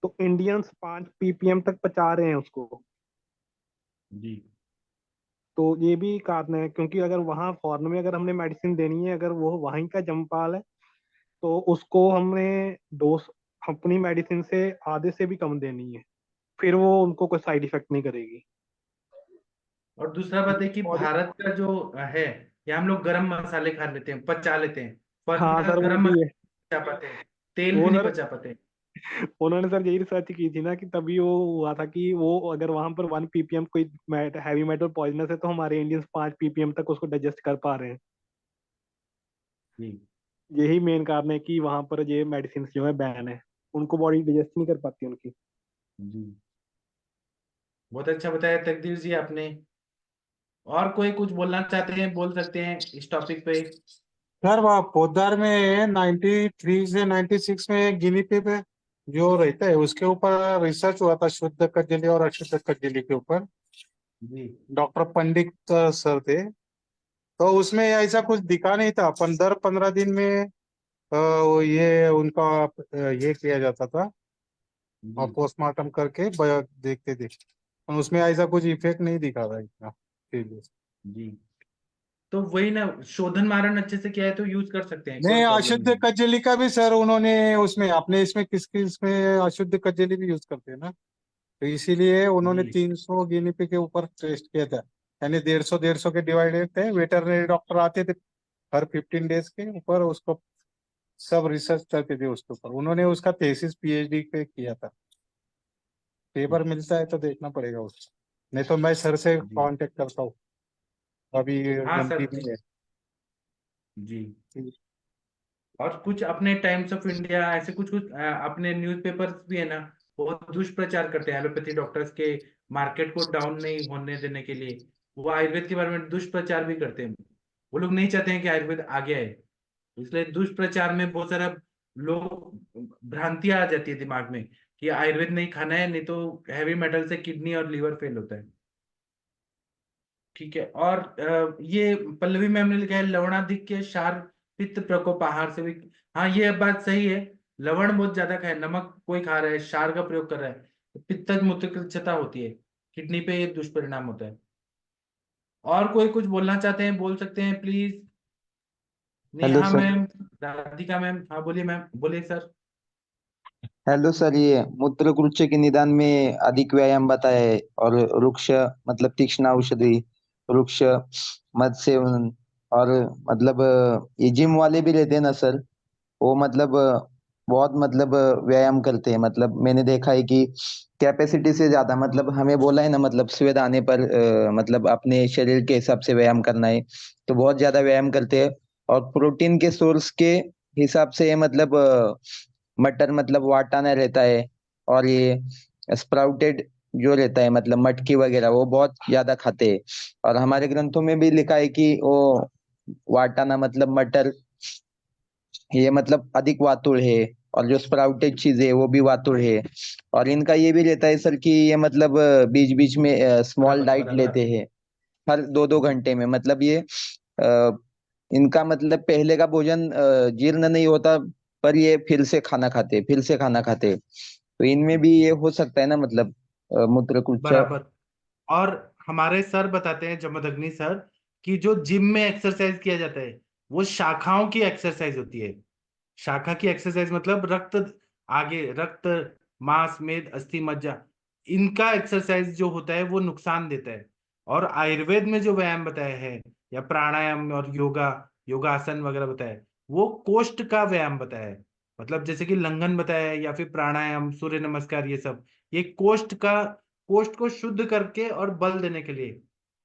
तो इंडियंस 5 ppm तक पचा रहे हैं उसको। जी तो ये भी कारण है, क्योंकि अगर वहाँ फॉरेन में अगर हमने मेडिसिन देनी है, अगर वो वहीं का जमपाल है, तो उसको हमने डोज अपनी मेडिसिन से आधे से भी कम देनी है, फिर वो उनको कोई साइड इफेक्ट नहीं करेगी। और दूसरा बात है कि बॉडी, भारत का जो है, ये हम लोग गरम मसाले खा लेते हैं, पचा लेते हैं। हाँ सर फॉरेनर वो गरम भी है। मसाले पचा पाते हैं, तेल वो भी नहीं सर पचा पाते। उन्होंने सर यही रिसर्च की थी ना, कि तभी वो हुआ था कि वो अगर वहां पर 1 ppm कोई हैवी मेटल पॉइजनस है, तो हमारे इंडियंस 5 ppm तक उसको डाइजेस्ट कर पा रहे हैं। जी यही मेन कारण है कि वहां पर ये मेडिसिन जो है बैन है, उनको बॉडी डाइजेस्ट नहीं कर पाती उनकी। जी, बहुत अच्छा बताया तकदीर जी आपने। और कोई कुछ बोलना चाहते हैं, बोल सकते हैं इस टॉपिक पे। सर वहाँ पोद्दार में 93 से 96 में गिनी पिग जो रहता है उसके ऊपर रिसर्च हुआ था, शुद्ध कजली और अशुद्ध कजली के ऊपर। जी डॉक्टर पंडित सर थे, तो उसमें ऐसा कुछ दिखा नहीं था। 15-15 दिन में ये उनका ये किया जाता था, और जी पोस्टमार्टम करके देखते थे, और उसमें ऐसा कुछ इफेक्ट नहीं दिखा था इतना सीरियस। जी, तो वही ना, शोधन मारण अच्छे से किया है तो यूज कर सकते हैं, कोई नहीं, प्रॉब्लम अशुद्ध नहीं। कजली का भी सर उन्होंने उसमें अपने इसमें किस किस में अशुद्ध कजली भी यूज करते हैं ना। तो इसीलिए उन्होंने जी 300 गिनी पिग के ऊपर टेस्ट किया था, यानी 150 के डिवाइडेड थे, वेटरनरी डॉक्टर आते थे हर 15 डेज के ऊपर, उसको सब रिसर्च करते थे उसके ऊपर। उन्होंने उसका थेसिस पीएचडी पे किया था। पेपर मिलता है तो देखना पड़ेगा उसको, नहीं तो मैं सर से जी कांटेक्ट करता हूँ, अभी हाँ एमपी सर में है। जी। और कुछ अपने टाइम्स ऑफ इंडिया ऐसे कुछ कुछ अपने न्यूज़पेपर्स भी है ना, वो दुष्प्रचार करते हैं एलोपैथी डॉक्टर्स के, मार्केट को डाउन नहीं होने देने के लिए वो आयुर्वेद के बारे में दुष्प्रचार भी करते हैं। वो लोग नहीं चाहते हैं कि आयुर्वेद आगे आए, इसलिए दुष्प्रचार में बहुत सारा लोग भ्रांतियां आ जाती है दिमाग में कि आयुर्वेद नहीं खाना है, नहीं तो हैवी मेटल से किडनी और लीवर फेल होता है। ठीक है। और ये पल्लवी मैम ने लिखा है लवणाधिक्य क्षार पित्त प्रकोप आहार से भी। हाँ ये बात सही है, लवण बहुत ज्यादा खाए, नमक कोई खा रहा है, क्षार का प्रयोग कर रहा है तो पित्तज मूत्रकृच्छता होती है, किडनी पे ये दुष्परिणाम होता है। और कोई कुछ बोलना चाहते हैं बोल सकते हैं please. Hello Neha sir. Ma'am, Radhika ma'am, हाँ बोलिए मैम, बोलिए सर। हेलो सर, ये मूत्रकुच्छ के निदान में अधिक व्यायाम बताया है, और वृक्ष मतलब तीक्ष्ण औषधि, वृक्ष मद सेवन, और मतलब ये जिम वाले भी रहते हैं ना सर, वो मतलब बहुत मतलब व्यायाम करते हैं। मतलब मैंने देखा है कि कैपेसिटी से ज्यादा, मतलब हमें बोला है ना, मतलब सुबह आने पर मतलब अपने शरीर के हिसाब से व्यायाम करना है, तो बहुत ज्यादा व्यायाम करते हैं। और प्रोटीन के सोर्स के हिसाब से मतलब मटर मतलब वाटाना रहता है, और ये स्प्राउटेड जो रहता है मतलब मटकी वगैरह, वो बहुत ज्यादा खाते हैं। और हमारे ग्रंथों में भी लिखा है कि वो वाटाना मतलब मटर, ये मतलब अधिक वातुड़ है, और जो स्प्राउटेड चीज है वो भी वातुड़ है। और इनका ये भी रहता है सर कि ये मतलब बीच बीच में स्मॉल बराबर डाइट बराबर। लेते हैं, हर 2-2 घंटे में। मतलब ये अ, इनका मतलब पहले का भोजन जीर्ण नहीं होता, पर ये फिर से खाना खाते, फिर से खाना खाते, तो इनमें भी ये हो सकता है ना, मतलब मूत्रकुच्छ। बराबर। और हमारे सर बताते हैं जमदग्नि सर कि जो जिम में एक्सरसाइज किया जाता है वो शाखाओं की एक्सरसाइज होती है। शाखा की एक्सरसाइज मतलब रक्त, आगे रक्त, मांस, मेद, अस्थि, मज्जा, इनका एक्सरसाइज जो होता है वो नुकसान देता है। और आयुर्वेद में जो व्यायाम बताया है या प्राणायाम और योगा, योगासन वगैरह बताया है, वो कोष्ठ का व्यायाम बताया है। मतलब जैसे कि लंघन बताया है या फिर प्राणायाम, सूर्य नमस्कार, ये सब ये कोष्ठ का, कोष्ठ को शुद्ध करके और बल देने के लिए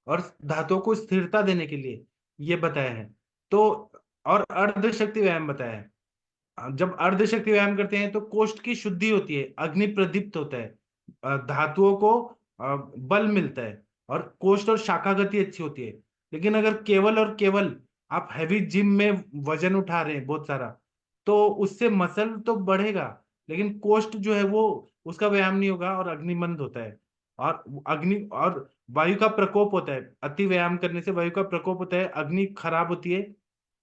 और धातुओं को स्थिरता देने के लिए ये बताया है। तो और अर्ध शक्ति व्यायाम बताया है। जब अर्ध शक्ति व्यायाम करते हैं तो कोष्ठ की शुद्धि होती है, अग्नि प्रदीप्त होता है, धातुओं को बल मिलता है और कोष्ठ और शाखा गति अच्छी होती है। लेकिन अगर केवल और केवल आप हैवी जिम में वजन उठा रहे हैं बहुत सारा, तो उससे मसल तो बढ़ेगा लेकिन कोष्ठ जो है वो, उसका व्यायाम नहीं होगा और अग्निमंद होता है। और अग्नि और वायु का प्रकोप होता है, अति व्यायाम करने से वायु का प्रकोप होता है, अग्नि खराब होती है।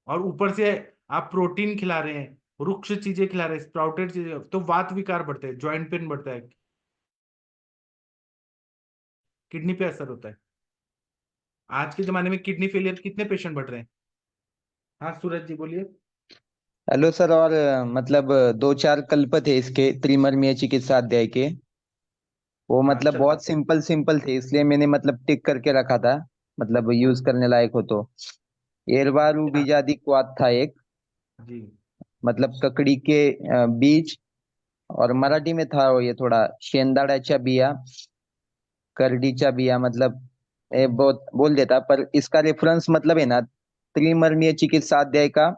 और ऊपर से आप प्रोटीन खिला रहे हैं, रुक्ष चीजें खिला रहे हैं, स्प्राउटेड चीजें, तो वात विकार बढ़ते हैं, ज्वाइंट पेन बढ़ता है, किडनी पे असर होता है। आज के जमाने में किडनी फेलियर कितने पेशेंट बढ़ रहे हैं। हाँ सूरज जी बोलिए। हेलो सर, और मतलब 2-4 कल्प थे इसके त्रिमर्मीय चिकित्सा अध्याय के, वो हाँ मतलब चल बहुत सकते हैं। सिंपल सिंपल थे, इसलिए मैंने मतलब टिक करके रखा था, मतलब यूज करने लायक हो तो। एरवारू हाँ बीजादि क्वाथ था एक, जी मतलब ककड़ी के बीज, और मराठी में था वो ये थोड़ा शेंदाड्याच्या बिया, करडीच्या बिया, मतलब ये बहुत बोल देता, पर इसका रेफरेंस मतलब है ना, त्रिमर्मीय चिकित्सा अध्याय का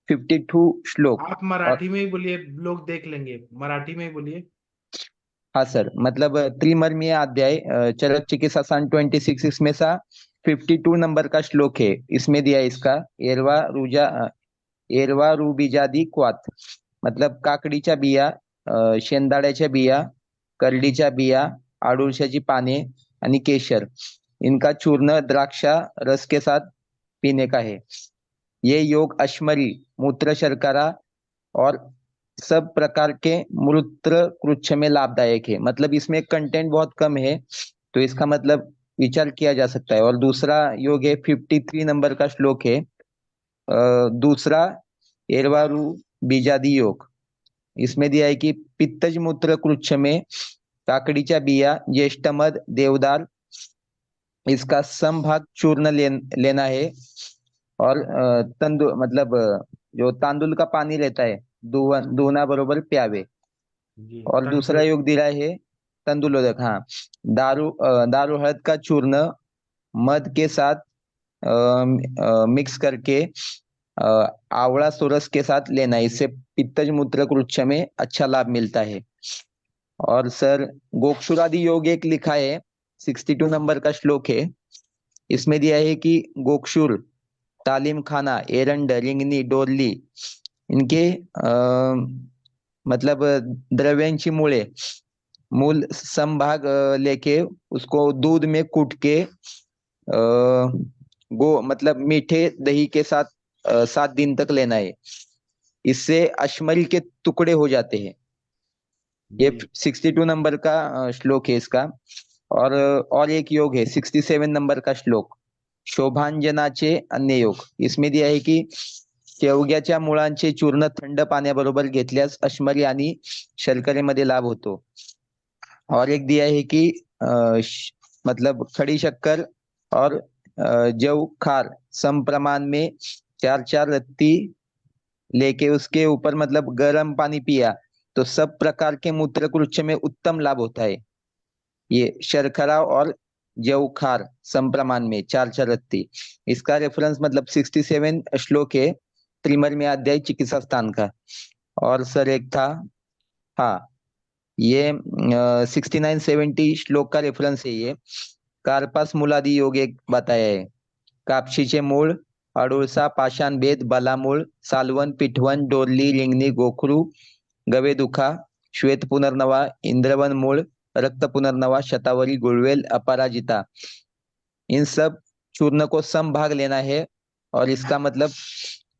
52 श्लोक। आप और मराठी में ही बोलिए, लोग देख लेंगे, मराठी में ही बोलिए। हाँ सर, मतलब त्रिमर्मीय अध्याय चरक चिकित्सा सन 26, इसमें सा 52 नंबर का श्लोक है, इसमें दिया है इसका। एरवा रुजा एरवा रुबीजादी क्वाथ, मतलब काकडीच्या बिया, शेंदाड्याच्या बिया, करडीच्या बिया, अडुळशाची पाने आणि केशर, इनका चूर्ण द्राक्षा रस के साथ पीने का है। ये योग अश्मरी, मूत्र शर्करा और सब प्रकार के मूत्र कृच्छ में लाभदायक है। मतलब इसमें कंटेंट बहुत कम है, तो इसका मतलब विचार किया जा सकता है। और दूसरा योग है, 53 नंबर का श्लोक है, दूसरा एरवारु बीजादी योग, इसमें दिया है कि पित्तज मूत्र कृच्छ में काकडीच्या बिया, ज्येष्ठमध, देवदार, इसका समभाग चूर्ण लेना है। और तंदूर मतलब जो तांदूळ का पानी रहता है दोना बरोबर प्यावे। जी और दूसरा योग दिया है तंदुलोदक, हाँ, दारू हळद का चूर्ण मध के साथ मिक्स करके आवड़ा सोरस के साथ लेना है, इससे पित्तज मूत्रकुच्छ में अच्छा लाभ मिलता है। और सर गोक्षुरादि योग एक लिखा है, 62 नंबर का श्लोक है। इसमें दिया है कि गोक्षुर, तालीम खाना, एरंड, रिंगनी, डोरली इनके मतलब द्रव्यांची मूल समभाग लेके उसको दूध में कूट के मतलब मीठे दही के साथ 7 दिन तक लेना है, इससे अश्मरी के टुकड़े हो जाते हैं। ये 62 नंबर का श्लोक है इसका। और एक योग है 67 नंबर का श्लोक, शोभांजनाचे अन्य योग। इसमें दिया है की शेवग्याच्या मुळांचे चूर्ण थंड पाण्याबरोबर घेतल्यास अश्मरी आणि शर्करेमध्ये लाभ होतो। और एक दिया है कि मतलब खड़ी शक्कर और जव खार सम प्रमाण में 4 रत्ती लेके उसके ऊपर मतलब गर्म पानी पिया तो सब प्रकार के मूत्रकुच्छ में उत्तम लाभ होता है। ये शर्करा और जव खार सम प्रमाण में 4 रत्ती, इसका रेफरेंस मतलब 67 श्लोक है त्रिमर में अध्याय चिकित्सा स्थान का। और सर एक था, हाँ, ये 69-70 श्लोक का रेफरेंस है। ये कार्पास मूलादि योग एक बताया है, कापशीचे मूळ, अडुळसा, पाषाण भेद, बलामूळ, सालवन, पिठवण, डोरली, रिंगणी, गोखरू, गवेदुखा, श्वेत पुनर्नवा, इंद्रवन मूळ, रक्त पुनर्नवा, शतावरी, गुळवेल, अपराजिता, इन सब चूर्ण को समभाग लेना है और इसका मतलब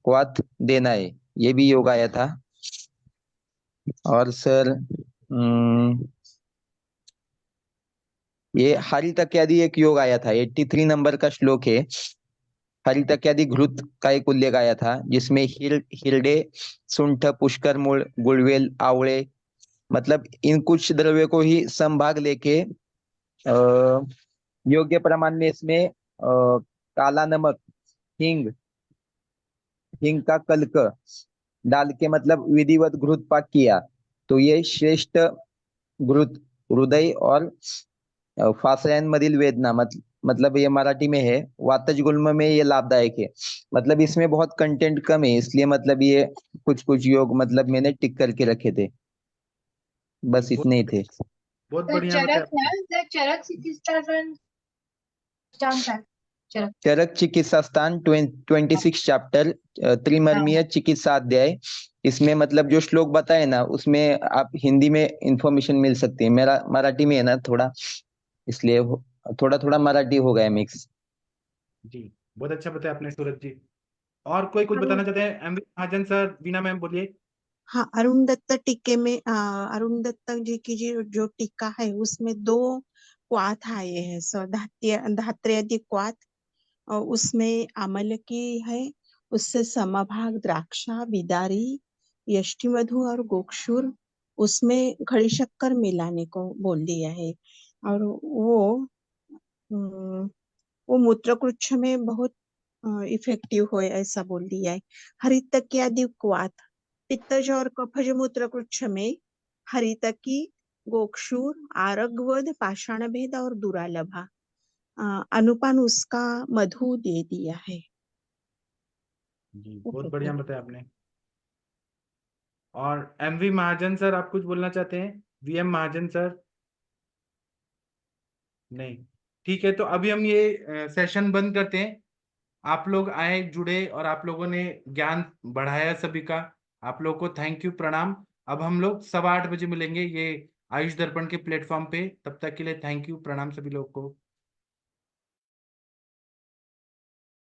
क्वाथ देना है। ये भी योग आया था। और सर ये हरित इत्यादि एक योग आया था, 83 नंबर का श्लोक है। हरित इत्यादि घृत का एक उल्लेख आया था, जिसमें हिरडे, सुंठ, पुष्कर मूल, गुड़वेल, आवळे मतलब इन कुछ द्रव्य को ही समभाग लेके योग्य प्रमाण में इसमें काला नमक, हिंग का कल्क डाल के मतलब विधिवत घृत पाक किया तो ये श्रेष्ठ घृत हृदय और फासयांमधील वेदना मतलब ये मराठी में है, वातज गुल्म में ये लाभदायक है। मतलब इसमें बहुत कंटेंट कम है, इसलिए मतलब ये कुछ योग मतलब मैंने टिक करके रखे थे, बस इतने ही थे। बहुत The बढ़िया Charak, बताया। ma'am, the Charak Sikhistan Charak. चरक चिकित्सा स्थान 26 चैप्टर त्रिमर्मीय चिकित्सा अध्याय। इसमें मतलब जो श्लोक बताए ना उसमें आप हिंदी में इंफॉर्मेशन मिल सकती है, मेरा मराठी में है ना थोड़ा, इसलिए थोड़ा मराठी हो गया मिक्स। जी बहुत अच्छा बताया आपने सूरज जी। और कोई कुछ बताना चाहते हैं? एमवी महाजन सर, वीना मैम बोलिए। हाँ, अरुण दत्त टीके में अरुण दत्त जी की जो टीका है उसमें 2 क्वाथ आए हैं सर, धात्र्यादि क्वाथ, और उसमें आमल की है, उससे समभाग द्राक्षा, बिदारी, यष्टि मधु और गोक्षुर, उसमें खड़ी शक्कर मिलाने को बोल दिया है। और वो मूत्रकुच्छ में बहुत इफेक्टिव हो ऐसा बोल दिया है। हरितकी आदि क्वाथ पित्तज और कफज मूत्रकुच्छ में हरितकी, गोक्षुर, आरगवद, पाषाण भेद और दुरालभा, अनुपान उसका मधु दे दिया है। जी बहुत बढ़िया बताया आपने। और एमवी महाजन सर, आप कुछ बोलना चाहते हैं? वीएम महाजन सर? नहीं, ठीक है, तो अभी हम ये सेशन बंद करते हैं। आप लोग आए, जुड़े और आप लोगों ने ज्ञान बढ़ाया सभी का, आप लोगों को थैंक यू, प्रणाम। अब हम लोग 8:15 बजे मिलेंगे ये आयुष दर्पण के प्लेटफॉर्म पे, तब तक के लिए थैंक यू, प्रणाम सभी लोग को।